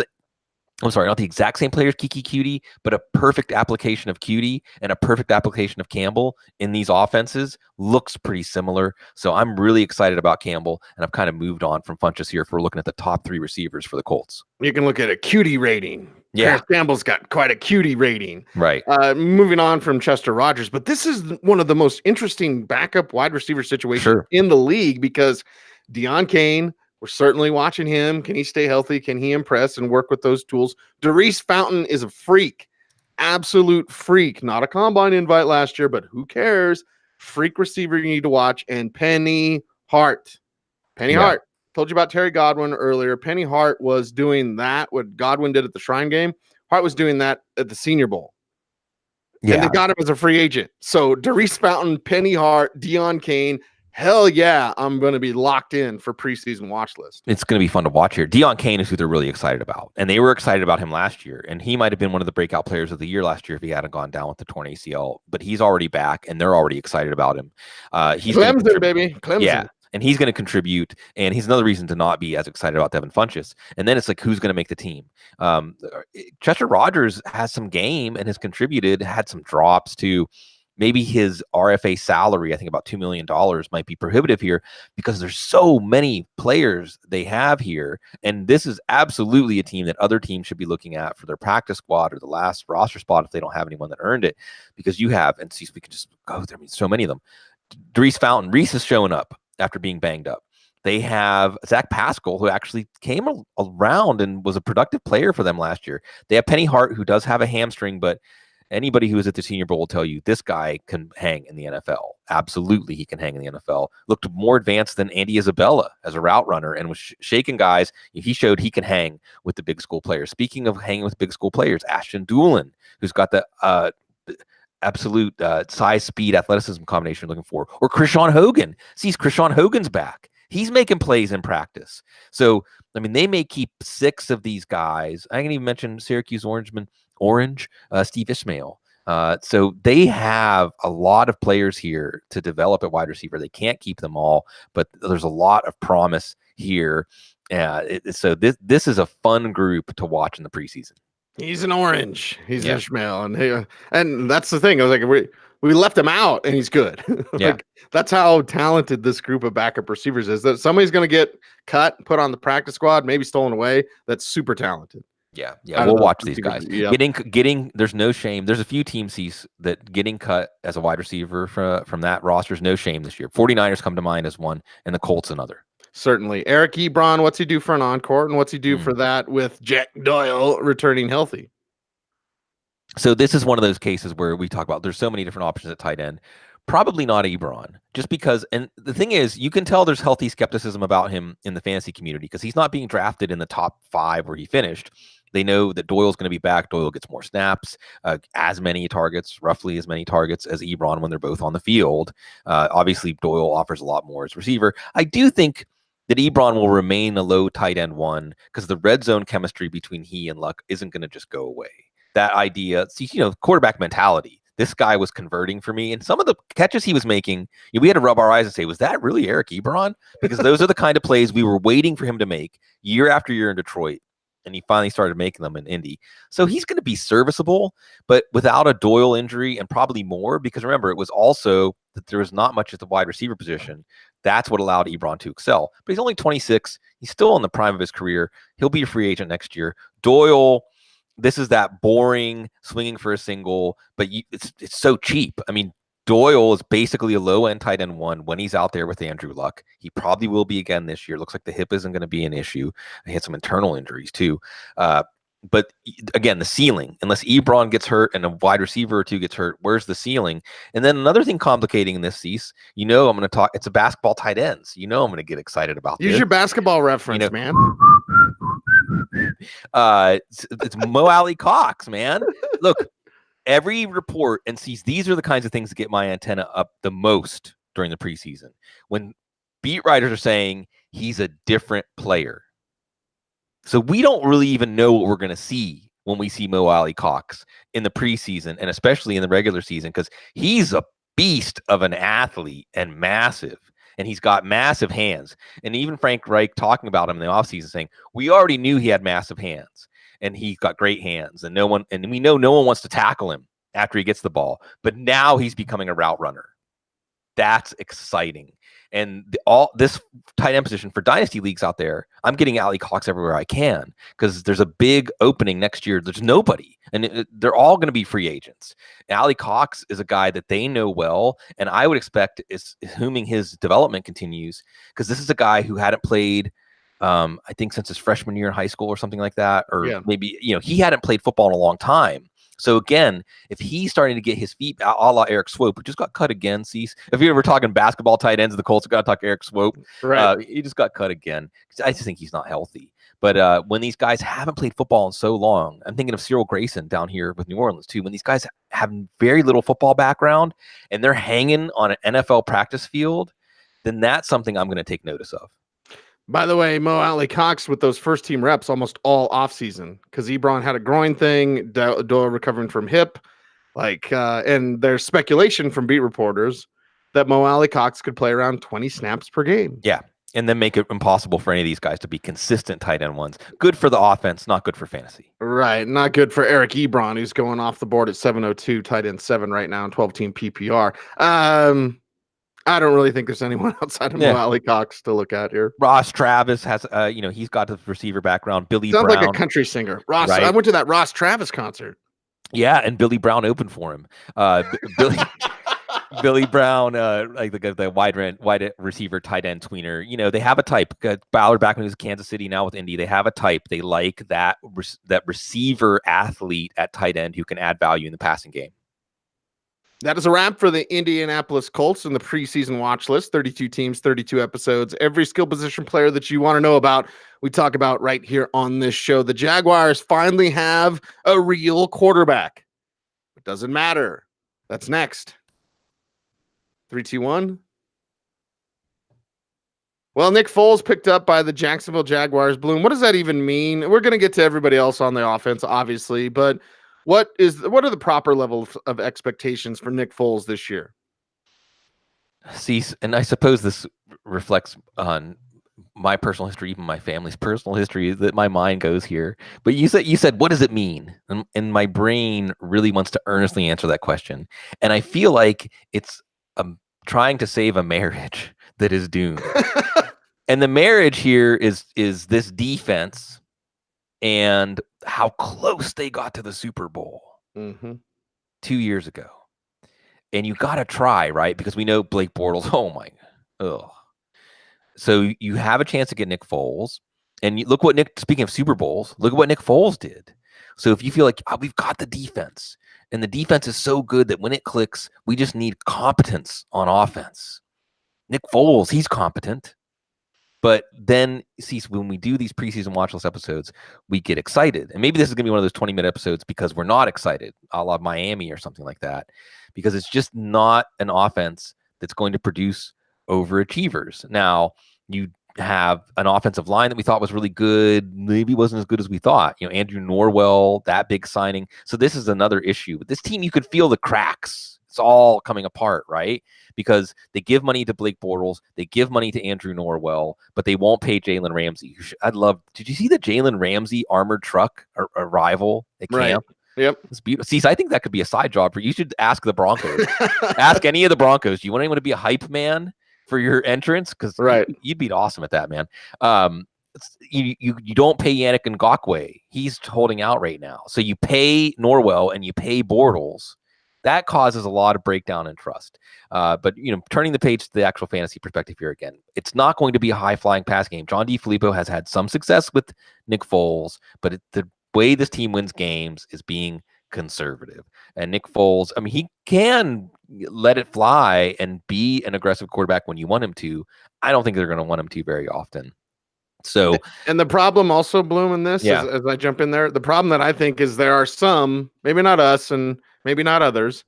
same player as Kiki Cutie, but a perfect application of Cutie and a perfect application of Campbell in these offenses looks pretty similar. So I'm really excited about Campbell, and I've kind of moved on from Funchess here for looking at the top 3 receivers for the Colts. You can look at a Cutie rating. Yeah. Paris Campbell's got quite a Cutie rating. Right. Moving on from Chester Rogers, but this is one of the most interesting backup wide receiver situations in the league because Deon Cain, we're certainly watching him. Can he stay healthy? Can he impress and work with those tools? Darius Fountain is a freak, absolute freak. Not a combine invite last year, but who cares? Freak receiver you need to watch. And Penny Hart. Hart. Told you about Terry Godwin earlier. Penny Hart was doing that, what Godwin did at the Shrine Game. Hart was doing that at the Senior Bowl. Yeah. And they got him as a free agent. So Darius Fountain, Penny Hart, Deon Cain. Hell yeah, I'm going to be locked in for preseason watch list. It's going to be fun to watch here. Deon Cain is who they're really excited about. And they were excited about him last year. And he might have been one of the breakout players of the year last year if he hadn't gone down with the torn ACL. But he's already back, and they're already excited about him. He's Clemson, baby. Clemson. Yeah. And he's going to contribute, and he's another reason to not be as excited about Devin Funchess. And then it's like, who's going to make the team? Chester Rogers has some game and has contributed, had some drops too. Maybe his RFA salary, I think about $2 million, might be prohibitive here because there's so many players they have here. And this is absolutely a team that other teams should be looking at for their practice squad or the last roster spot if they don't have anyone that earned it. Because you have, and see, we can just go there. I mean, so many of them. Darius Fountain, Reese is showing up after being banged up. They have Zach Pascal, who actually came around and was a productive player for them last year. They have Penny Hart, who does have a hamstring, but anybody who is at the Senior Bowl will tell you this guy can hang in the NFL. absolutely he can hang in the NFL. Looked more advanced than Andy Isabella as a route runner and was shaking guys. He showed he can hang with the big school players. Speaking of hanging with big school players, Ashton Doolin, who's got the absolute size, speed, athleticism combination looking for, or Krishawn Hogan. Sees Krishawn Hogan's back. He's making plays in practice. So, I mean, they may keep 6 of these guys. I can even mention Syracuse Orange, Steve Ishmael. So they have a lot of players here to develop at wide receiver. They can't keep them all, but there's a lot of promise here. So this is a fun group to watch in the preseason. He's an orange. He's Ishmael, and that's the thing. I was like, we left him out, and he's good. That's how talented this group of backup receivers is. That somebody's going to get cut, put on the practice squad, maybe stolen away. That's super talented. Yeah, we'll watch these guys. Getting. There's no shame. There's a few teams that getting cut as a wide receiver from that roster is no shame this year. 49ers come to mind as one, and the Colts another. Certainly. Eric Ebron, what's he do for an encore, and what's he do for that with Jack Doyle returning healthy? So this is one of those cases where we talk about there's so many different options at tight end. Probably not Ebron, just because, and the thing is, you can tell there's healthy skepticism about him in the fantasy community because he's not being drafted in the top 5 where he finished. They know that Doyle's going to be back. Doyle gets more snaps, roughly as many targets as Ebron when they're both on the field. Obviously, Doyle offers a lot more as receiver. I do think that Ebron will remain a low tight end 1 because the red zone chemistry between he and Luck isn't going to just go away. That idea, quarterback mentality. This guy was converting for me, and some of the catches he was making, we had to rub our eyes and say, was that really Eric Ebron? Because those are the kind of plays we were waiting for him to make year after year in Detroit, and he finally started making them in Indy. So he's going to be serviceable, but without a Doyle injury and probably more, because remember, it was also that there was not much at the wide receiver position. That's what allowed Ebron to excel. But he's only 26. He's still in the prime of his career. He'll be a free agent next year. Doyle, this is that boring swinging for a single, but it's so cheap. I mean, Doyle is basically a low-end tight end 1 when he's out there with Andrew Luck. He probably will be again this year. Looks like the hip isn't going to be an issue. He had some internal injuries too. But again, the ceiling, unless Ebron gets hurt and a wide receiver or 2 gets hurt, where's the ceiling? And then another thing complicating this, Cease, I'm going to talk, it's a basketball tight ends. I'm going to get excited about this. Use your basketball reference, man. It's Mo Alley Cox, man. Look, every report and sees these are the kinds of things that get my antenna up the most during the preseason. When beat writers are saying he's a different player. So we don't really even know what we're going to see when we see Mo Alley Cox in the preseason and especially in the regular season because he's a beast of an athlete and massive. And he's got massive hands. And even Frank Reich talking about him in the offseason saying, we already knew he had massive hands and he's got great hands. And we know no one wants to tackle him after he gets the ball. But now he's becoming a route runner. That's exciting. And this tight end position for dynasty leagues out there, I'm getting Alley Cox everywhere I can because there's a big opening next year. There's nobody, and they're all going to be free agents. Alley Cox is a guy that they know well, and I would expect, assuming his development continues, because this is a guy who hadn't played, I think, since his freshman year in high school or something like that, or maybe he hadn't played football in a long time. So again, if he's starting to get his feet a la Eric Swope, who just got cut again, Cease. If you were talking basketball tight ends, the Colts got to talk Eric Swope. Right. He just got cut again. I just think he's not healthy. But when these guys haven't played football in so long, I'm thinking of Cyril Grayson down here with New Orleans too. When these guys have very little football background and they're hanging on an NFL practice field, then that's something I'm going to take notice of. By the way, Mo Alley Cox with those first team reps almost all offseason because Ebron had a groin thing, Doyle recovering from hip. And there's speculation from beat reporters that Mo Alley Cox could play around 20 snaps per game. Yeah. And then make it impossible for any of these guys to be consistent tight end ones. Good for the offense, not good for fantasy. Right. Not good for Eric Ebron, who's going off the board at 702, tight end 7 right now in 12-team PPR. I don't really think there's anyone outside of Mo Alley Cox to look at here. Ross Travis has, he's got the receiver background. Billy Sounds Brown, like a country singer. Ross, right? I went to that Ross Travis concert. Yeah, and Billy Brown opened for him. Billy Brown, like the wide receiver, tight end tweener. They have a type. Ballard back when he was Kansas City, now with Indy. They have a type. They like that receiver athlete at tight end who can add value in the passing game. That is a wrap for the Indianapolis Colts and the preseason watch list. 32 teams, 32 episodes. Every skill position player that you want to know about, we talk about right here on this show. The Jaguars finally have a real quarterback. It doesn't matter. That's next. 3, 2, 1. Well, Nick Foles picked up by the Jacksonville Jaguars. Bloom, what does that even mean? We're going to get to everybody else on the offense, obviously, but what are the proper levels of expectations for Nick Foles this year? See, and I suppose this reflects on my personal history, even my family's personal history, that my mind goes here. But you said, what does it mean? And my brain really wants to earnestly answer that question. And I feel like it's trying to save a marriage that is doomed. And the marriage here is this defense and how close they got to the Super Bowl 2 years ago. And you got to try, right? Because we know Blake Bortles, oh my, ugh. So you have a chance to get Nick Foles. And look what speaking of Super Bowls, look at what Nick Foles did. So if you feel like we've got the defense, and the defense is so good that when it clicks, we just need competence on offense. Nick Foles, he's competent. But then, see, when we do these preseason watch list episodes, we get excited. And maybe this is going to be one of those 20-minute episodes because we're not excited, a la Miami or something like that, because it's just not an offense that's going to produce overachievers. Now, you have an offensive line that we thought was really good, maybe wasn't as good as we thought. Andrew Norwell, that big signing. So this is another issue. With this team, you could feel the cracks. It's all coming apart, right? Because they give money to Blake Bortles, they give money to Andrew Norwell, but they won't pay Jalen Ramsey. Did you see the Jalen Ramsey armored truck arrival at camp? Yep. It's beautiful. See, so I think that could be a side job for you. Should ask the Broncos. Ask any of the Broncos. Do you want anyone to be a hype man for your entrance? Because you'd be awesome at that, man. You don't pay Yannick Ngakoue. He's holding out right now. So you pay Norwell and you pay Bortles. That causes a lot of breakdown in trust. But, turning the page to the actual fantasy perspective here again, it's not going to be a high-flying pass game. John DeFilippo has had some success with Nick Foles, but the way this team wins games is being conservative. And Nick Foles, he can let it fly and be an aggressive quarterback when you want him to. I don't think they're going to want him to very often. So, and the problem also, Bloom, in this, as I jump in there, the problem that I think is there are some, maybe not us and maybe not others,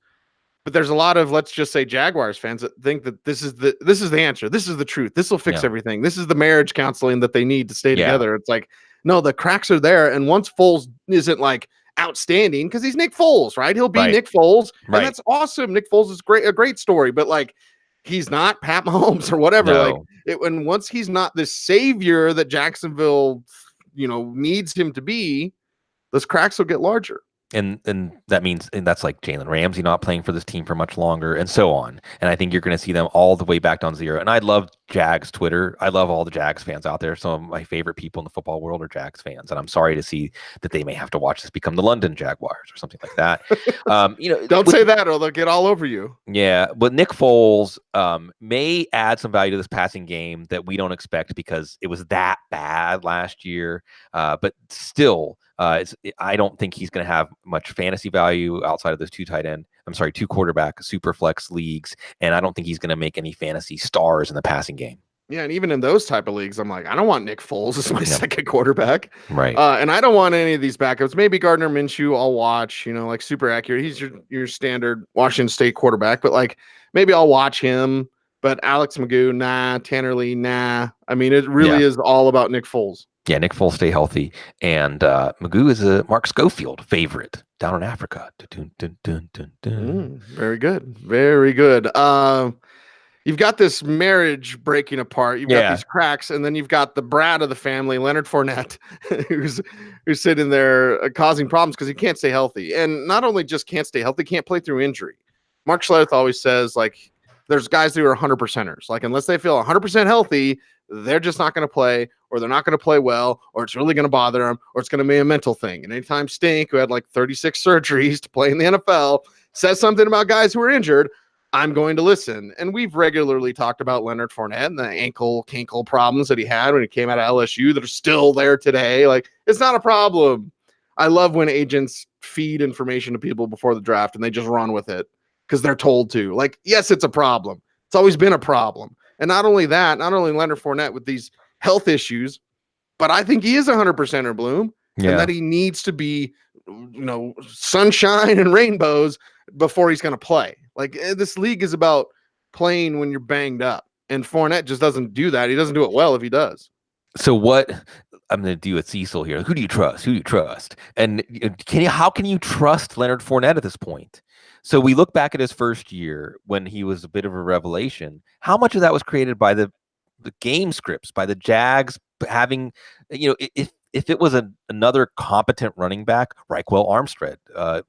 but there's a lot of, let's just say, Jaguars fans that think that this is the answer. This is the truth. This will fix everything. This is the marriage counseling that they need to stay together. It's like, no, the cracks are there. And once Foles isn't like outstanding, because he's Nick Foles, right? He'll be Nick Foles. And that's awesome. Nick Foles is a great story, but like, he's not Pat Mahomes or whatever. No. And once he's not the savior that Jacksonville, needs him to be, those cracks will get larger. And that means, and that's like Jalen Ramsey not playing for this team for much longer, and so on. And I think you're going to see them all the way back down zero. And I love Jags Twitter. I love all the Jags fans out there. Some of my favorite people in the football world are Jags fans, and I'm sorry to see that they may have to watch this become the London Jaguars or something like that. Don't say that, or they'll get all over you. Yeah, but Nick Foles may add some value to this passing game that we don't expect because it was that bad last year. But still. I don't think he's going to have much fantasy value outside of those two quarterback super flex leagues. And I don't think he's going to make any fantasy stars in the passing game. Yeah. And even in those type of leagues, I'm like, I don't want Nick Foles as my second quarterback. Right. And I don't want any of these backups. Maybe Gardner Minshew, I'll watch, like super accurate. He's your standard Washington State quarterback, but like maybe I'll watch him. But Alex Magoo, nah. Tanner Lee, nah. It really is all about Nick Foles. Yeah, Nick Foles stay healthy, and Magoo is a Mark Schofield favorite down in Africa. Very good, very good. You've got this marriage breaking apart. You've got these cracks, and then you've got the brat of the family, Leonard Fournette, who's sitting there causing problems because he can't stay healthy, and not only just can't stay healthy, can't play through injury. Mark Schlereth always says like, there's guys who are 100%ers. Like unless they feel 100% healthy, they're just not going to play, or they're not going to play well, or it's really going to bother them, or it's going to be a mental thing. And anytime Stink, who had like 36 surgeries to play in the NFL, says something about guys who are injured, I'm going to listen. And we've regularly talked about Leonard Fournette and the cankle problems that he had when he came out of LSU that are still there today. Like, it's not a problem. I love when agents feed information to people before the draft and they just run with it. because they're told to. Like, yes, it's a problem. It's always been a problem. And not only that, not only Leonard Fournette with these health issues, but I think he is 100% or bloom, and that he needs to be, sunshine and rainbows before he's going to play. Like, this league is about playing when you're banged up, and Fournette just doesn't do that. He doesn't do it well if he does. So what I'm going to do with Cecil here? Who do you trust? Who do you trust? And how can you trust Leonard Fournette at this point? So we look back at his first year when he was a bit of a revelation. How much of that was created by the game scripts, by the Jags having, if it was another competent running back, Reichwell Armstead,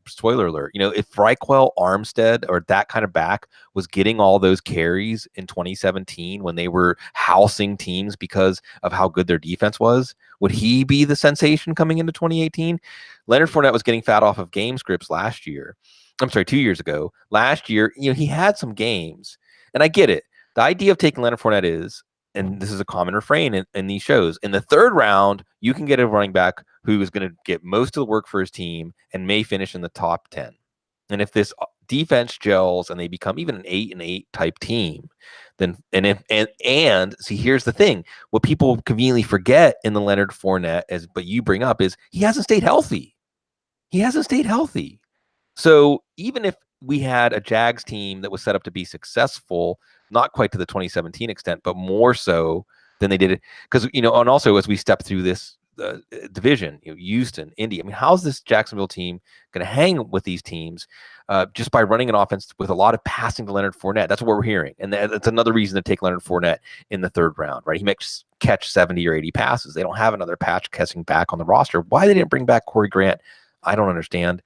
spoiler alert, if Reichwell Armstead or that kind of back was getting all those carries in 2017 when they were housing teams because of how good their defense was, would he be the sensation coming into 2018? Leonard Fournette was getting fat off of game scripts last year. I'm sorry, 2 years ago. Last year, he had some games, and I get it. The idea of taking Leonard Fournette is, and this is a common refrain in these shows, in the third round, you can get a running back who is going to get most of the work for his team and may finish in the top 10. And if this defense gels and they become even an 8-8 type team, then and see, here's the thing: what people conveniently forget in the Leonard Fournette, but you bring up, is he hasn't stayed healthy. He hasn't stayed healthy. So even if we had a Jags team that was set up to be successful, not quite to the 2017 extent, but more so than they did it, because and also as we step through this division, Houston, Indy. I mean, how's this Jacksonville team going to hang with these teams just by running an offense with a lot of passing to Leonard Fournette? That's what we're hearing, and that's another reason to take Leonard Fournette in the third round, right? He makes catch 70 or 80 passes. They don't have another patch catching back on the roster. Why they didn't bring back Corey Grant, I don't understand.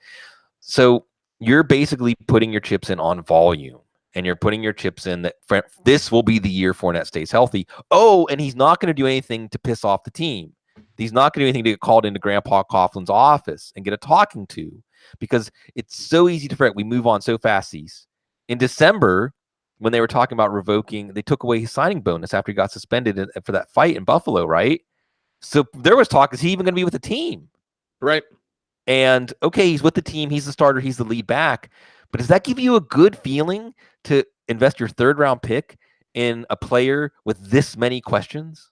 So you're basically putting your chips in on volume, and you're putting your chips in that this will be the year Fournette stays healthy. Oh, and he's not going to do anything to piss off the team. He's not going to do anything to get called into Grandpa Coughlin's office and get a talking to, because it's so easy to forget. We move on so fast, Cease. In December, when they were talking about revoking, they took away his signing bonus after he got suspended for that fight in Buffalo, right? So there was talk, is he even going to be with the team? Right. And okay, he's with the team, he's the starter, he's the lead back. But does that give you a good feeling to invest your third round pick in a player with this many questions?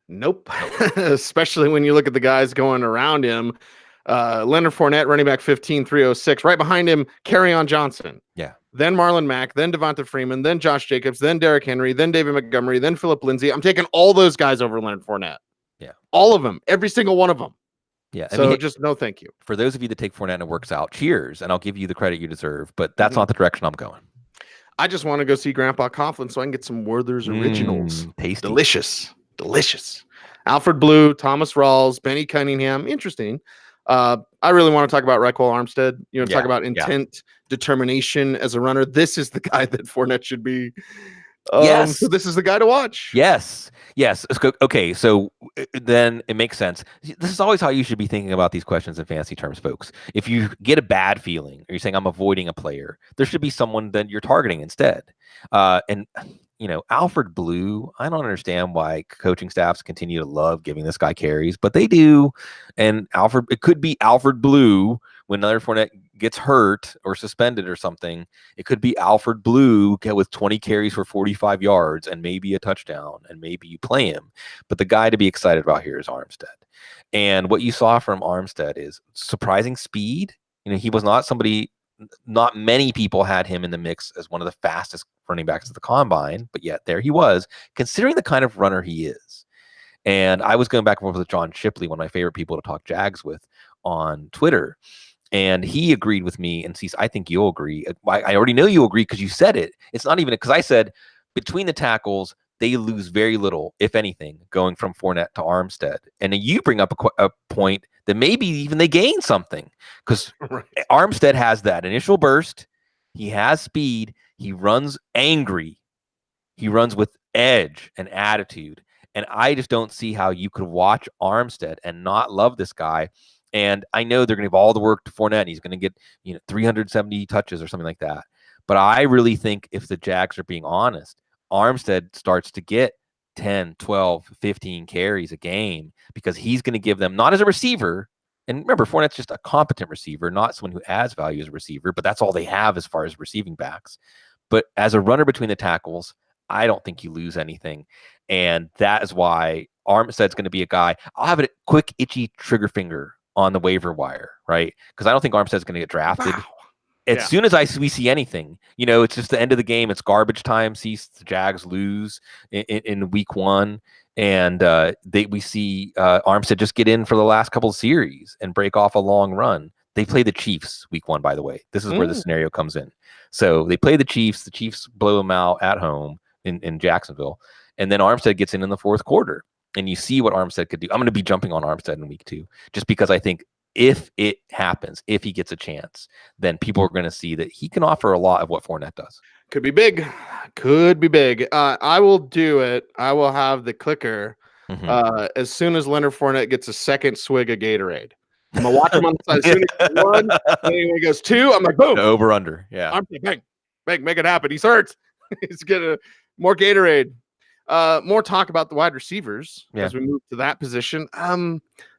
Nope. Especially when you look at the guys going around him. Leonard Fournette, running back 15,306. Right behind him, Kerryon Johnson. Yeah. Then Marlon Mack, then Devonta Freeman, then Josh Jacobs, then Derrick Henry, then David Montgomery, then Phillip Lindsay. I'm taking all those guys over Leonard Fournette. Yeah. All of them. Every single one of them. Yeah. So just no thank you. For those of you that take Fournette and it works out, cheers, and I'll give you the credit you deserve, but that's not the direction I'm going. I just want to go see Grandpa Coughlin so I can get some Werther's Originals. Tasty. Delicious. Alfred Blue, Thomas Rawls, Benny Cunningham. Interesting. I really want to talk about Reichwell Armstead. Talk about intent, determination as a runner. This is the guy that Fournette should be. Yes. So this is the guy to watch. Yes. Okay. So then it makes sense. This is always how you should be thinking about these questions in fantasy terms, folks. If you get a bad feeling, or you're saying I'm avoiding a player, there should be someone that you're targeting instead. And Alfred Blue, I don't understand why coaching staffs continue to love giving this guy carries, but they do. And it could be Alfred Blue when Leonard Fournette gets hurt or suspended or something. It could be Alfred Blue with 20 carries for 45 yards and maybe a touchdown, and maybe you play him. But the guy to be excited about here is Armstead. And what you saw from Armstead is surprising speed. He was not somebody. Not many people had him in the mix as one of the fastest running backs at the combine, but yet there he was, considering the kind of runner he is. And I was going back and forth with John Shipley, one of my favorite people to talk Jags with, on Twitter. And he agreed with me, and I think you'll agree. I already know you agree because you said it. It's not even because I said between the tackles, they lose very little, if anything, going from Fournette to Armstead. And then you bring up a point that maybe even they gain something, because Armstead has that initial burst. He has speed. He runs angry. He runs with edge and attitude. And I just don't see how you could watch Armstead and not love this guy. And I know they're going to give all the work to Fournette, and he's going to get 370 touches or something like that. But I really think if the Jags are being honest, Armstead starts to get 10, 12, 15 carries a game, because he's going to give them, not as a receiver, And remember, Fournette's just a competent receiver, not someone who adds value as a receiver, but that's all they have as far as receiving backs. But as a runner between the tackles, I don't think you lose anything. And that is why Armstead's going to be a guy. I'll have a quick, itchy trigger finger on the waiver wire, right? Because I don't think Armstead's going to get drafted. Wow. As soon as we see anything, it's just the end of the game. It's garbage time. See the Jags lose in week 1. And we see Armstead just get in for the last couple of series and break off a long run. They play the Chiefs week 1, by the way. This is where the scenario comes in. So they play the Chiefs. The Chiefs blow them out at home in Jacksonville. And then Armstead gets in the fourth quarter. And you see what Armstead could do. I'm going to be jumping on Armstead in week 2 just because I think if it happens, if he gets a chance, then people are going to see that he can offer a lot of what Fournette does. Could be big. Could be big. I will do it. I will have the clicker as soon as Leonard Fournette gets a second swig of Gatorade. I'm going to watch him on the side. As soon as he 1, and he goes 2, I'm like, boom. Over under. Yeah. Armstead, bang, make it happen. He's hurt. He's getting more Gatorade. More talk about the wide receivers as we move to that position.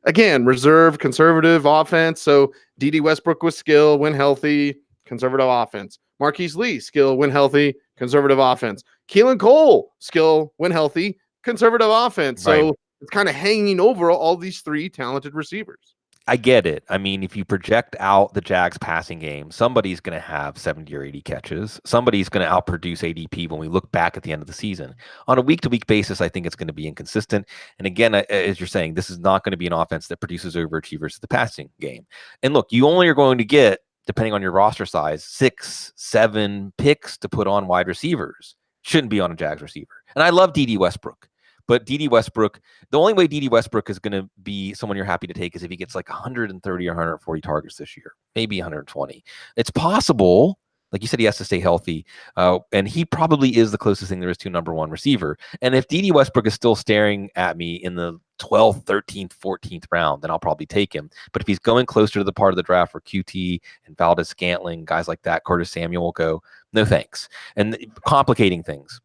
Again, reserve, conservative offense. So D.D. Westbrook with skill, when healthy, conservative offense. Marquise Lee, skill, when healthy, conservative offense. Keelan Cole, skill, when healthy, conservative offense. So it's kind of hanging over all these 3 talented receivers. I get it. I mean, if you project out the Jags passing game, somebody's going to have 70 or 80 catches. Somebody's going to outproduce ADP when we look back at the end of the season. On a week-to-week basis, I think it's going to be inconsistent. And again, as you're saying, this is not going to be an offense that produces overachievers to the passing game. And look, you only are going to get, depending on your roster size, 6, 7 picks to put on wide receivers. Shouldn't be on a Jags receiver. And I love D.D. Westbrook. But D.D. Westbrook, the only way D.D. Westbrook is going to be someone you're happy to take is if he gets like 130 or 140 targets this year, maybe 120. It's possible. Like you said, he has to stay healthy. And he probably is the closest thing there is to number 1 receiver. And if D.D. Westbrook is still staring at me in the 12th, 13th, 14th round, then I'll probably take him. But if he's going closer to the part of the draft where QT and Valdez-Scantling, guys like that, Curtis Samuel will go, no thanks. And complicating things.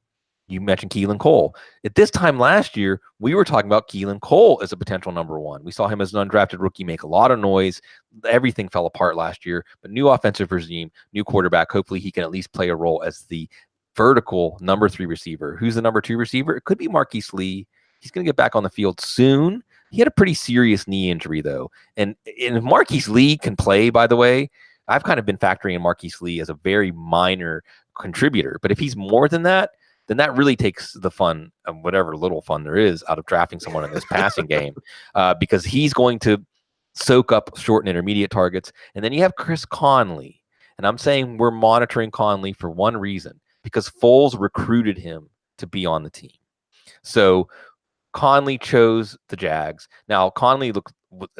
You mentioned Keelan Cole. At this time last year, we were talking about Keelan Cole as a potential number 1. We saw him as an undrafted rookie make a lot of noise. Everything fell apart last year. But new offensive regime, new quarterback. Hopefully he can at least play a role as the vertical number 3 receiver. Who's the number 2 receiver? It could be Marquise Lee. He's going to get back on the field soon. He had a pretty serious knee injury, though. And if Marquise Lee can play, by the way, I've kind of been factoring in Marquise Lee as a very minor contributor. But if he's more than that, then that really takes the fun, whatever little fun there is, out of drafting someone in this passing game, because he's going to soak up short and intermediate targets. And then you have Chris Conley. And I'm saying we're monitoring Conley for one reason, because Foles recruited him to be on the team. So Conley chose the Jags. Now, Conley looked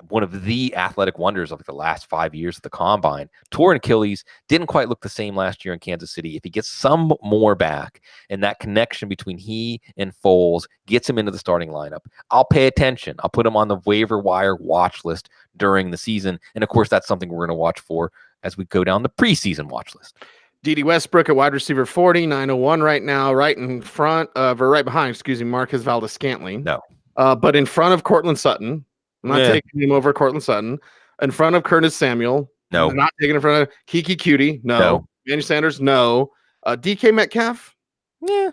one of the athletic wonders of the last 5 years at the Combine. Tore an Achilles, didn't quite look the same last year in Kansas City. If he gets some more back and that connection between he and Foles gets him into the starting lineup, I'll pay attention. I'll put him on the waiver wire watch list during the season. And of course, that's something we're going to watch for as we go down the preseason watch list. D.D. Westbrook at wide receiver 40, 901 right now, right in front of, or right behind, Marquez Valdez-Scantling. No. But in front of Cortland Sutton. I'm not taking him over Cortland Sutton. In front of Curtis Samuel. No. I'm not taking in front of Kiki Cutie. No. Manny Sanders. No. DK Metcalf. Yeah.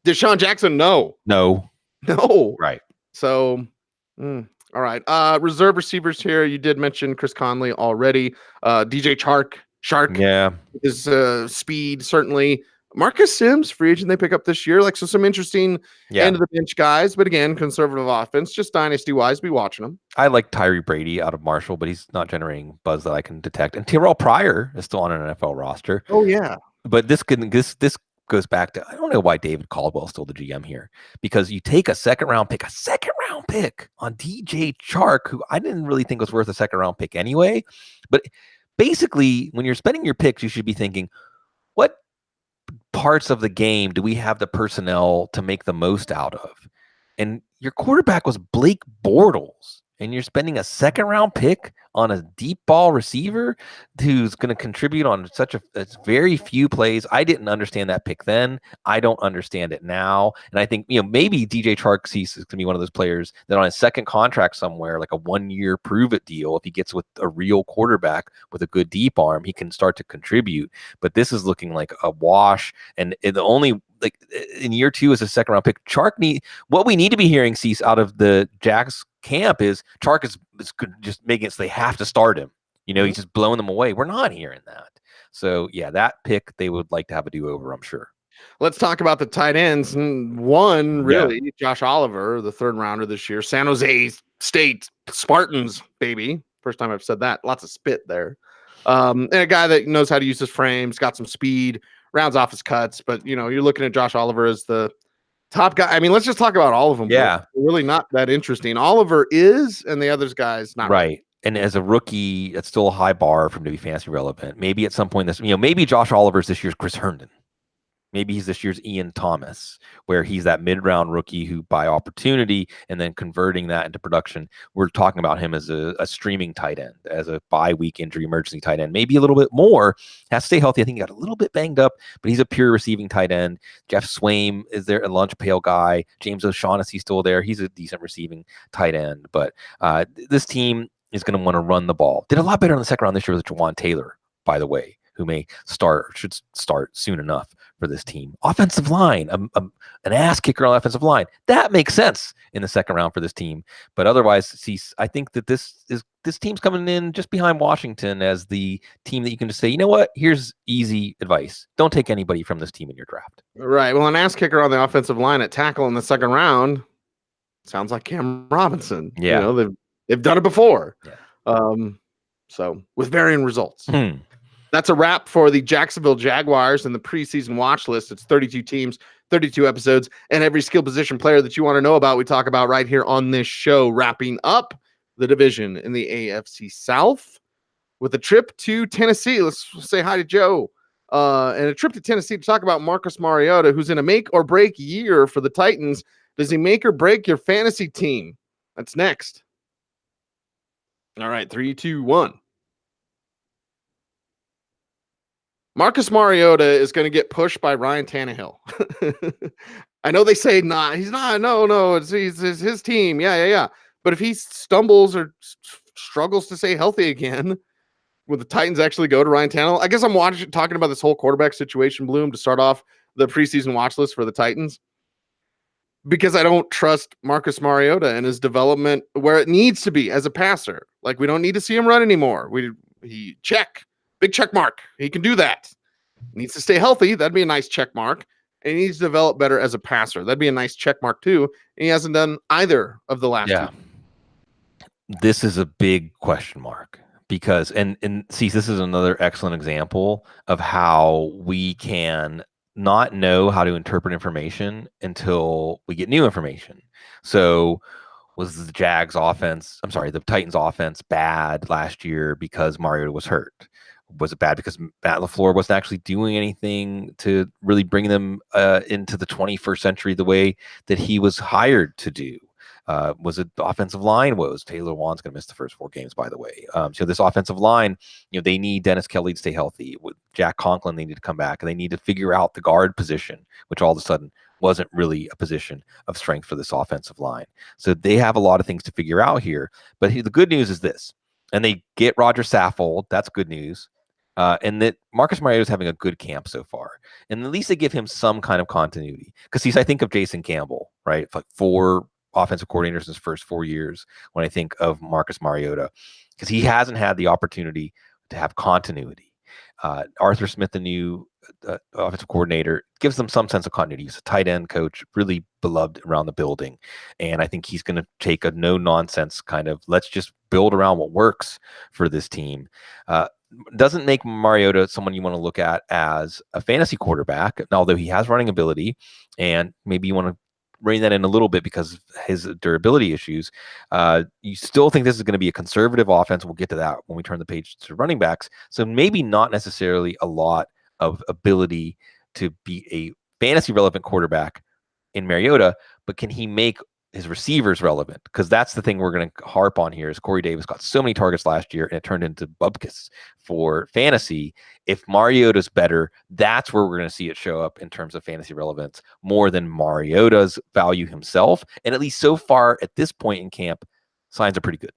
Deshaun Jackson. No. No. Right. So, all right. Reserve receivers here. You did mention Chris Conley already. DJ Shark. Yeah. His speed, certainly. Marcus Sims, free agent they pick up this year. So some interesting end of the bench guys. But again, conservative offense, just dynasty-wise, be watching them. I like Tyree Brady out of Marshall, but he's not generating buzz that I can detect. And Terrell Pryor is still on an NFL roster. Oh, yeah. But this goes back to, I don't know why David Caldwell's still the GM here. Because you take a second-round pick on DJ Chark, who I didn't really think was worth a second-round pick anyway. But basically, when you're spending your picks, you should be thinking, what parts of the game do we have the personnel to make the most out of? And your quarterback was Blake Bortles. and you're spending a second-round pick on a deep ball receiver who's going to contribute on such a very few plays. I didn't understand that pick then. I don't understand it now. And I think, maybe DJ Chark is going to be one of those players that on a second contract somewhere, like a 1-year prove-it deal, if he gets with a real quarterback with a good deep arm, he can start to contribute. But this is looking like a wash. And the only, like, in year 2 as a second-round pick, what we need to be hearing, Cease, out of the Jags camp is Chark is just making it so they have to start him. He's just blowing them away. We're not hearing that. So, yeah, that pick, they would like to have a do-over, I'm sure. Let's talk about the tight ends. One, really, Josh Oliver, the 3rd rounder this year. San Jose State Spartans, baby. First time I've said that. Lots of spit there. And a guy that knows how to use his frames, got some speed, rounds off his cuts. But, you're looking at Josh Oliver as the top guy. I mean, let's just talk about all of them. Yeah. They're really not that interesting. Oliver is, and the other guy's not. Right. And as a rookie, it's still a high bar for him to be fantasy relevant. Maybe at some point maybe Josh Oliver's this year's Chris Herndon. Maybe he's this year's Ian Thomas, where he's that mid-round rookie who, by opportunity and then converting that into production, we're talking about him as a streaming tight end, as a bye-week injury emergency tight end. Maybe a little bit more. Has to stay healthy. I think he got a little bit banged up, but he's a pure receiving tight end. Jeff Swaim is there, a lunch pail guy. James O'Shaughnessy's still there. He's a decent receiving tight end. But this team is going to want to run the ball. Did a lot better in the second round this year with Jawan Taylor, by the way, who should start soon enough for this team. Offensive line, an ass kicker on the offensive line. That makes sense in the second round for this team. But otherwise, I think that this team's coming in just behind Washington as the team that you can just say, you know what? Here's easy advice. Don't take anybody from this team in your draft. Right. Well, an ass kicker on the offensive line at tackle in the second round sounds like Cam Robinson. Yeah. They've done it before. Yeah. So with varying results. That's a wrap for the Jacksonville Jaguars and the preseason watch list. It's 32 teams, 32 episodes, and every skill position player that you want to know about, we talk about right here on this show, wrapping up the division in the AFC South with a trip to Tennessee. Let's say hi to Joe. And a trip to Tennessee to talk about Marcus Mariota, who's in a make or break year for the Titans. Does he make or break your fantasy team? That's next. All right, 3, 2, 1. Marcus Mariota is going to get pushed by Ryan Tannehill. I know they say he's not. No, it's his team. Yeah. But if he stumbles or struggles to stay healthy again, will the Titans actually go to Ryan Tannehill? I guess I'm talking about this whole quarterback situation, Bloom, to start off the preseason watch list for the Titans, because I don't trust Marcus Mariota and his development where it needs to be as a passer. Like, we don't need to see him run anymore. Big check mark. He can do that. He needs to stay healthy. That'd be a nice check mark. And he needs to develop better as a passer. That'd be a nice check mark too. And he hasn't done either of the last two. This is a big question mark because, and see, this is another excellent example of how we can not know how to interpret information until we get new information. So, was the the Titans offense bad last year because Mariota was hurt? Was it bad because Matt LaFleur wasn't actually doing anything to really bring them into the 21st century the way that he was hired to do? Was it the offensive line? Taylor Wan's going to miss the first 4 games, by the way. So this offensive line, they need Dennis Kelly to stay healthy. With Jack Conklin, they need to come back, and they need to figure out the guard position, which all of a sudden wasn't really a position of strength for this offensive line. So they have a lot of things to figure out here. But the good news is this, and they get Roger Saffold. That's good news. And that Marcus Mariota is having a good camp so far. And at least they give him some kind of continuity. Because I think of Jason Campbell, right? Like 4 offensive coordinators in his first 4 years when I think of Marcus Mariota. Because he hasn't had the opportunity to have continuity. Arthur Smith, the new offensive coordinator, gives them some sense of continuity. He's a tight end coach, really beloved around the building. And I think he's going to take a no-nonsense kind of, let's just build around what works for this team. Doesn't make Mariota someone you want to look at as a fantasy quarterback, although he has running ability, and maybe you want to rein that in a little bit because of his durability issues. You still think this is going to be a conservative offense. We'll get to that when we turn the page to running backs. So maybe not necessarily a lot of ability to be a fantasy relevant quarterback in Mariota, but can he make his receivers relevant? Because that's the thing we're going to harp on here is Corey Davis got so many targets last year and it turned into bubkus for fantasy. If Mariota's better, that's where we're going to see it show up in terms of fantasy relevance more than Mariota's value himself. And at least so far at this point in camp, signs are pretty good.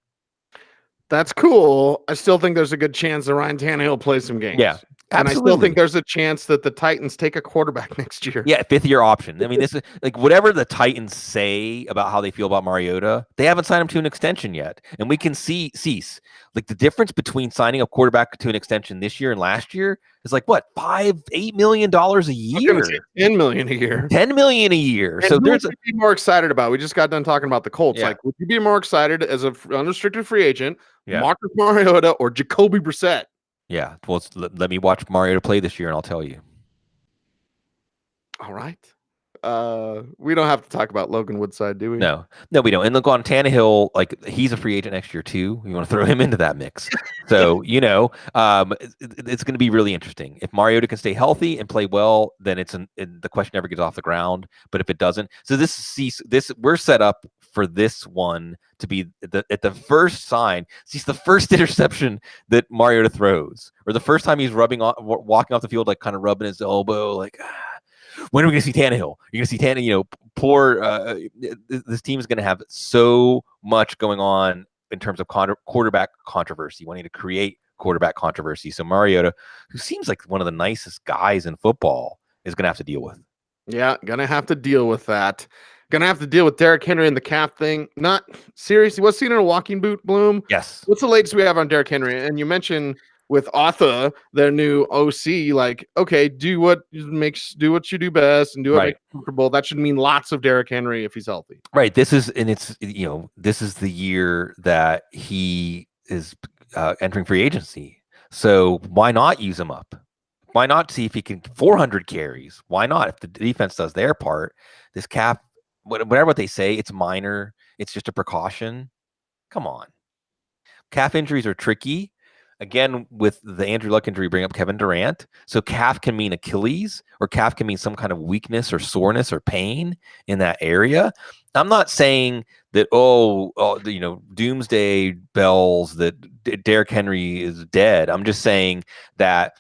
That's cool. I still think there's a good chance that Ryan Tannehill plays some games. Yeah. And Absolutely. I still think there's a chance that the Titans take a quarterback next year. Yeah, 5th-year option. I mean, this is like whatever the Titans say about how they feel about Mariota, they haven't signed him to an extension yet. And we can see like the difference between signing a quarterback to an extension this year and last year is like what, $5-8 million a year? $10 million a year. $10 million a year. And so there's to be more excited about. We just got done talking about the Colts. Yeah. Like, would you be more excited as an unrestricted free agent, Yeah. Marcus Mariota or Jacoby Brissett? Yeah, well, let me watch Mariota play this year, and I'll tell you. All right. We don't have to talk about Logan Woodside, do we? No, we don't. And look, on Tannehill, like he's a free agent next year too. You want to throw him into that mix. So, it's going to be really interesting. If Mariota can stay healthy and play well, then the question never gets off the ground. But if it doesn't, so we're set up for this one to be at the first sign. Sees the first interception that Mariota throws, or the first time he's walking off the field, like kind of rubbing his elbow, like. When are we going to see Tannehill? You're going to see Tannehill, this team is going to have so much going on in terms of quarterback controversy, wanting to create quarterback controversy. So Mariota, who seems like one of the nicest guys in football, is going to have to deal with. Yeah, going to have to deal with that. Going to have to deal with Derrick Henry and the calf thing. Not seriously. What's seen in a walking boot, Bloom? Yes. What's the latest we have on Derrick Henry? And you mentioned with Arthur, their new OC, like, okay, do what you do best and do what makes you comfortable. That should mean lots of Derrick Henry if he's healthy. Right. This is the year that he is entering free agency. So why not use him up? Why not see if he can 400 carries? Why not? If the defense does their part, this calf, whatever they say, it's minor. It's just a precaution. Come on. Calf injuries are tricky. Again, with the Andrew Luck injury, bring up Kevin Durant. So calf can mean Achilles, or calf can mean some kind of weakness or soreness or pain in that area. I'm not saying that, doomsday bells that Derrick Henry is dead. I'm just saying that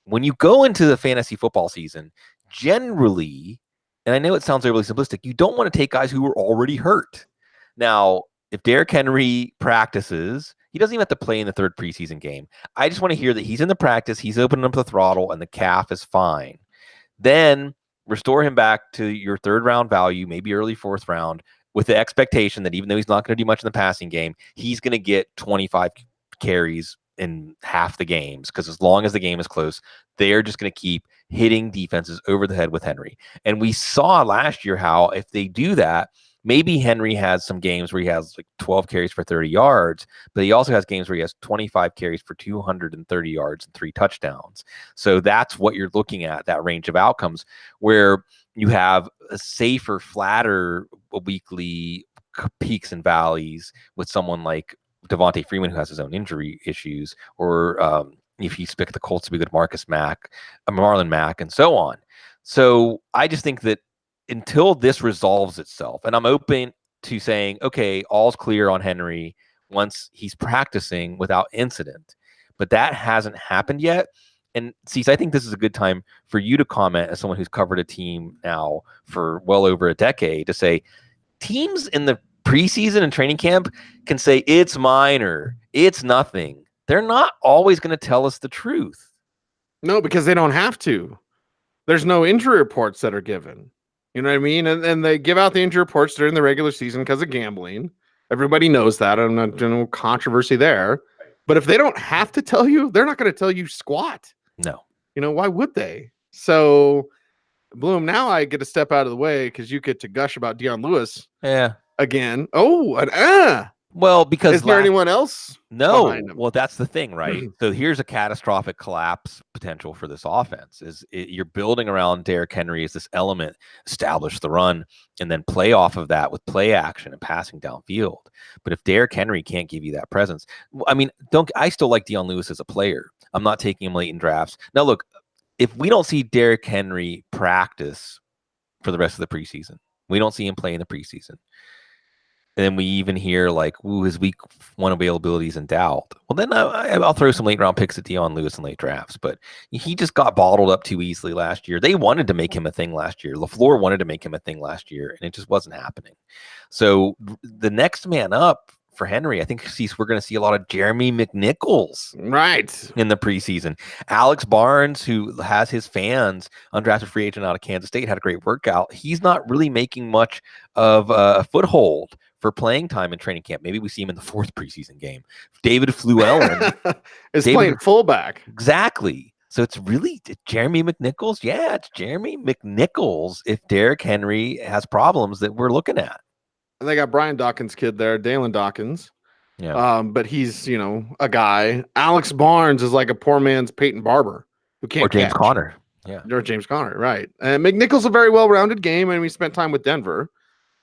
when you go into the fantasy football season, generally, and I know it sounds overly simplistic, you don't want to take guys who are already hurt. Now, if Derrick Henry practices, he doesn't even have to play in the 3rd preseason game. I just want to hear that he's in the practice, he's opening up the throttle, and the calf is fine. Then restore him back to your 3rd round value, maybe early 4th round, with the expectation that even though he's not going to do much in the passing game, he's going to get 25 carries in half the games, because as long as the game is close, they're just going to keep hitting defenses over the head with Henry. And we saw last year how if they do that, maybe Henry has some games where he has like 12 carries for 30 yards, but he also has games where he has 25 carries for 230 yards and 3 touchdowns. So that's what you're looking at, that range of outcomes, where you have a safer, flatter weekly peaks and valleys with someone like Devontae Freeman, who has his own injury issues, or if you expect the Colts to be good, Marlon Mack, and so on. So I just think that until this resolves itself, and I'm open to saying, okay, all's clear on Henry once he's practicing without incident, but that hasn't happened yet. And Cecil, I think this is a good time for you to comment as someone who's covered a team now for well over a decade, to say teams in the preseason and training camp can say it's minor, it's nothing. They're not always going to tell us the truth. No, because they don't have to. There's no injury reports that are given. You know what I mean? And they give out the injury reports during the regular season because of gambling. Everybody knows that. I'm not no controversy there. But if they don't have to tell you, they're not going to tell you squat. No. Why would they? So, Bloom, now I get to step out of the way because you get to gush about Deion Lewis. Yeah. Again. Well, because is there anyone else? No. Well, that's the thing, right? So here's a catastrophic collapse potential for this offense. You're building around Derrick Henry as this element, establish the run, and then play off of that with play action and passing downfield. But if Derrick Henry can't give you that presence, I still like Deion Lewis as a player. I'm not taking him late in drafts. Now, look, if we don't see Derrick Henry practice for the rest of the preseason, we don't see him play in the preseason, And then we even hear like, ooh, his week 1 availability is in doubt. Well, then I'll throw some late round picks at Dion Lewis in late drafts, but he just got bottled up too easily last year. They wanted to make him a thing last year. LaFleur wanted to make him a thing last year, and it just wasn't happening. So the next man up for Henry, I think we're going to see a lot of Jeremy McNichols in the preseason. Alex Barnes, who has his fans, undrafted free agent out of Kansas State, had a great workout. He's not really making much of a foothold for playing time in training camp. Maybe we see him in the 4th preseason game. David Fluellen is playing fullback. Exactly. So it's really Jeremy McNichols. Yeah, it's Jeremy McNichols if Derrick Henry has problems that we're looking at. And they got Brian Dawkins' kid there, Dalen Dawkins. Yeah. But he's, a guy. Alex Barnes is like a poor man's Peyton Barber who can't Or James catch. Conner. Yeah. Or James Conner, right. And McNichols a very well-rounded game, and we spent time with Denver.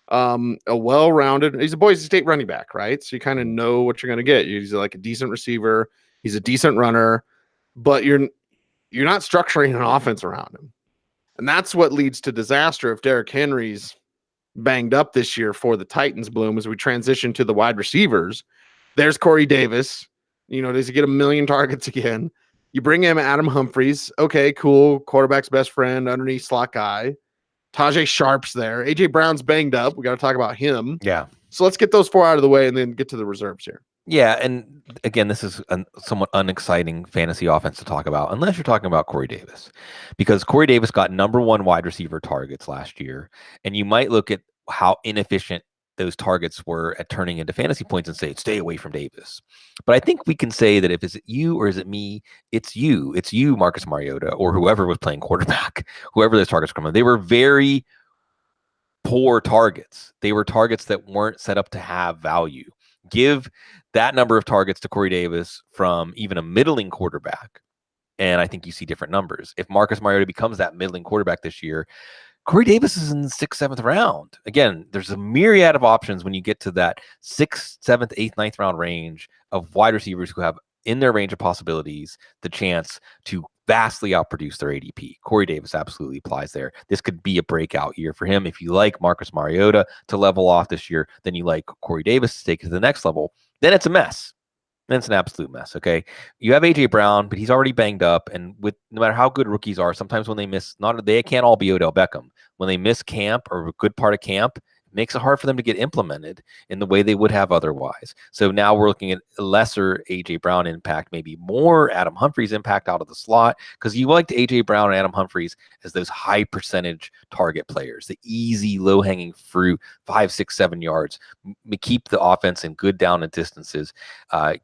A well-rounded, he's a Boise State running back, right? So you kind of know what you're going to get. He's like a decent receiver. He's a decent runner, but you're not structuring an offense around him. And that's what leads to disaster if Derrick Henry's banged up this year for the Titans, Bloom, as we transition to the wide receivers. There's Corey Davis. Does he get 1 million targets again? You bring him Adam Humphries. Okay, cool. Quarterback's best friend, underneath slot guy. Tajay Sharp's there. AJ Brown's banged up. We got to talk about him. Yeah. So let's get those 4 out of the way and then get to the reserves here. Yeah, and again, this is a somewhat unexciting fantasy offense to talk about, unless you're talking about Corey Davis, because Corey Davis got number 1 wide receiver targets last year, and you might look at how inefficient those targets were at turning into fantasy points and say, stay away from Davis. But I think we can say that if it's you or is it me, it's you, Marcus Mariota, or whoever was playing quarterback, whoever those targets come from. They were very poor targets. They were targets that weren't set up to have value. Give that number of targets to Corey Davis from even a middling quarterback, and I think you see different numbers. If Marcus Mariota becomes that middling quarterback this year, Corey Davis is in the 6th, 7th round. Again, there's a myriad of options when you get to that 6th, 7th, 8th, 9th round range of wide receivers who have in their range of possibilities the chance to vastly outproduce their ADP. Corey Davis absolutely applies there. This could be a breakout year for him. If you like Marcus Mariota to level off this year, then you like Corey Davis to take it to the next level. Then it's a mess. Then it's an absolute mess, okay? You have A.J. Brown, but he's already banged up, and with no matter how good rookies are, sometimes when they miss, they can't all be Odell Beckham. When they miss camp or a good part of camp, makes it hard for them to get implemented in the way they would have otherwise. So now we're looking at a lesser A.J. Brown impact, maybe more Adam Humphries impact out of the slot, because you liked A.J. Brown and Adam Humphries as those high percentage target players, the easy, low-hanging fruit, 5, 6, 7 yards, keep the offense in good down and distances,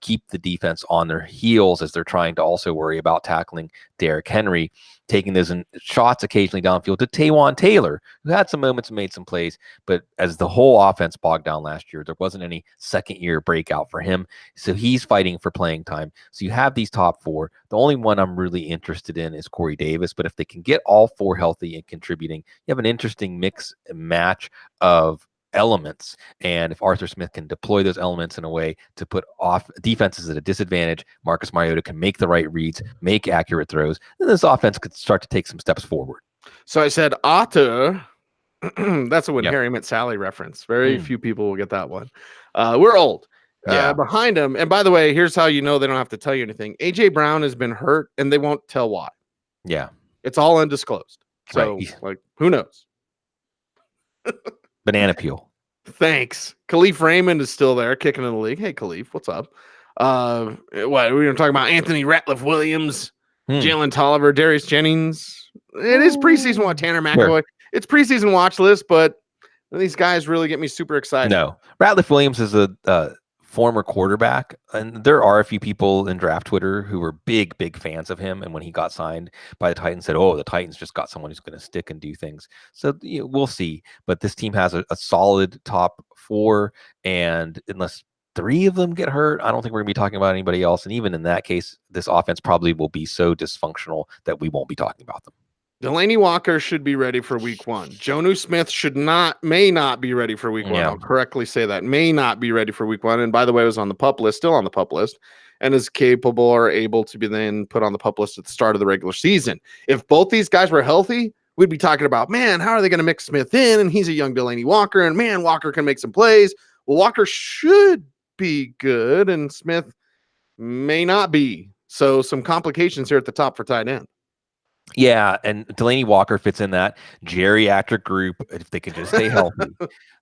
keep the defense on their heels as they're trying to also worry about tackling Derrick Henry, taking those shots occasionally downfield to Taywan Taylor, who had some moments and made some plays, but as the whole offense bogged down last year, there wasn't any second-year breakout for him, so he's fighting for playing time. So you have these top 4. The only one I'm really interested in is Corey Davis, but if they can get all 4 healthy and contributing, you have an interesting mix and match of elements, and if Arthur Smith can deploy those elements in a way to put off defenses at a disadvantage, Marcus Mariota can make the right reads, make accurate throws, then this offense could start to take some steps forward. So I said Otter. That's a When Harry Met Sally reference. Very few people will get that one. We're old. Behind him, and by the way, here's how you know they don't have to tell you anything. A.J. Brown has been hurt, and they won't tell why. Yeah. It's all undisclosed. So, who knows? Banana peel. Thanks. Khalif Raymond is still there, kicking in the league. Hey, Khalif, what's up? What we were talking about? Anthony Ratliff Williams, Jalen Tolliver, Darius Jennings. It is preseason. Tanner McAvoy. Sure. It's preseason watch list, but these guys really get me super excited. No, Ratliff Williams is a former quarterback, and there are a few people in draft Twitter who were big fans of him, and when he got signed by the Titans said, the Titans just got someone who's going to stick and do things. So we'll see, but this team has a solid top 4, and unless 3 of them get hurt, I don't think we're gonna be talking about anybody else, and even in that case, this offense probably will be so dysfunctional that we won't be talking about them. Delaney Walker should be ready for week 1. Jonnu Smith may not be ready for week 1. I'll correctly say that. May not be ready for week 1. And by the way, was on the PUP list, still on the PUP list, and is capable or able to be then put on the PUP list at the start of the regular season. If both these guys were healthy, we'd be talking about, man, how are they going to mix Smith in? And he's a young Delaney Walker, and man, Walker can make some plays. Walker should be good, and Smith may not be. So some complications here at the top for tight end. Yeah, and Delaney Walker fits in that geriatric group if they can just stay healthy.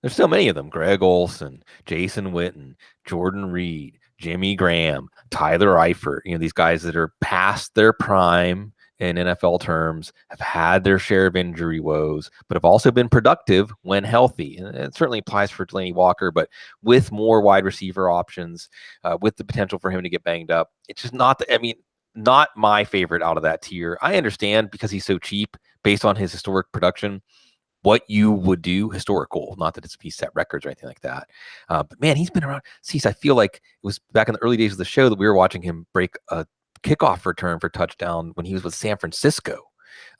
There's so many of them: Greg Olson, Jason Witten, Jordan Reed, Jimmy Graham, Tyler Eifert. These guys that are past their prime in NFL terms, have had their share of injury woes, but have also been productive when healthy. And it certainly applies for Delaney Walker, but with more wide receiver options, with the potential for him to get banged up, it's just not not my favorite out of that tier. I understand because he's so cheap based on his historic production, what you would do historical, not that he set records or anything like that. But man, he's been around. See, I feel like it was back in the early days of the show that we were watching him break a kickoff return for touchdown when he was with San Francisco.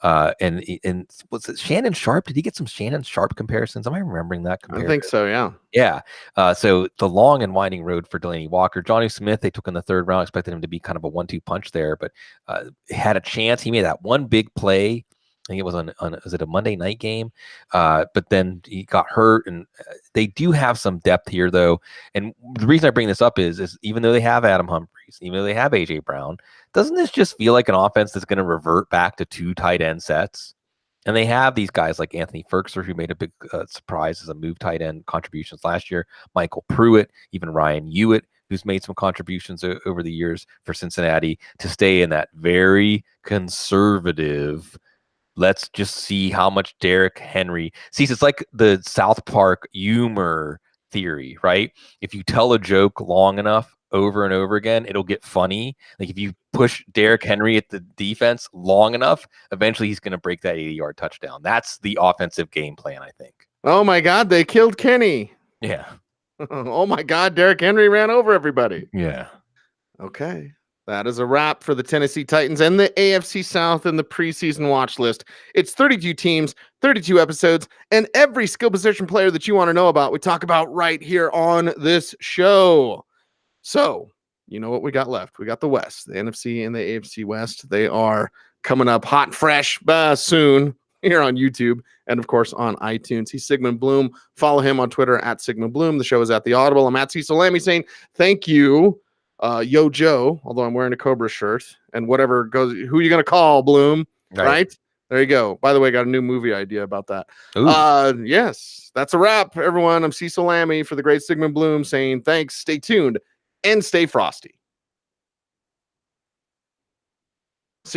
And was it Shannon Sharp? Did he get some Shannon Sharp comparisons? Am I remembering that comparison? I think so, yeah. Yeah. So the long and winding road for Delaney Walker. Johnny Smith, they took in the third round, expected him to be kind of a 1-2 punch there, but had a chance. He made that one big play. I think it was on is it a Monday night game? But then he got hurt, and they do have some depth here, though. And the reason I bring this up is even though they have Adam Humphries, even though they have AJ Brown, doesn't this just feel like an offense that's going to revert back to 2 tight end sets? And they have these guys like Anthony Ferkser, who made a big surprise as a move tight end contributions last year, Michael Pruitt, even Ryan Hewitt, who's made some contributions over the years for Cincinnati, to stay in that very conservative, let's just see how much Derrick Henry sees. It's like the South Park humor theory, right? If you tell a joke long enough over and over again, it'll get funny. Like if you push Derrick Henry at the defense long enough, eventually he's going to break that 80-yard touchdown. That's the offensive game plan, I think. Oh my God, they killed Kenny. Yeah. Oh my God, Derrick Henry ran over everybody. Yeah. Okay. That is a wrap for the Tennessee Titans and the AFC South in the preseason watch list. It's 32 teams, 32 episodes, and every skill position player that you want to know about, we talk about right here on this show. So, you know what we got left? We got the West, the NFC and the AFC West. They are coming up hot and fresh soon here on YouTube and, of course, on iTunes. He's Sigmund Bloom. Follow him on Twitter at Sigmund Bloom. The show is at the Audible. I'm at Cecil Lammey saying thank you. Yo Joe, although I'm wearing a Cobra shirt, and whatever goes, who are you gonna call, Bloom? Right? There you go. By the way, got a new movie idea about that. Yes, that's a wrap, everyone. I'm Cecil Lammey for the great Sigmund Bloom saying thanks, stay tuned, and stay frosty.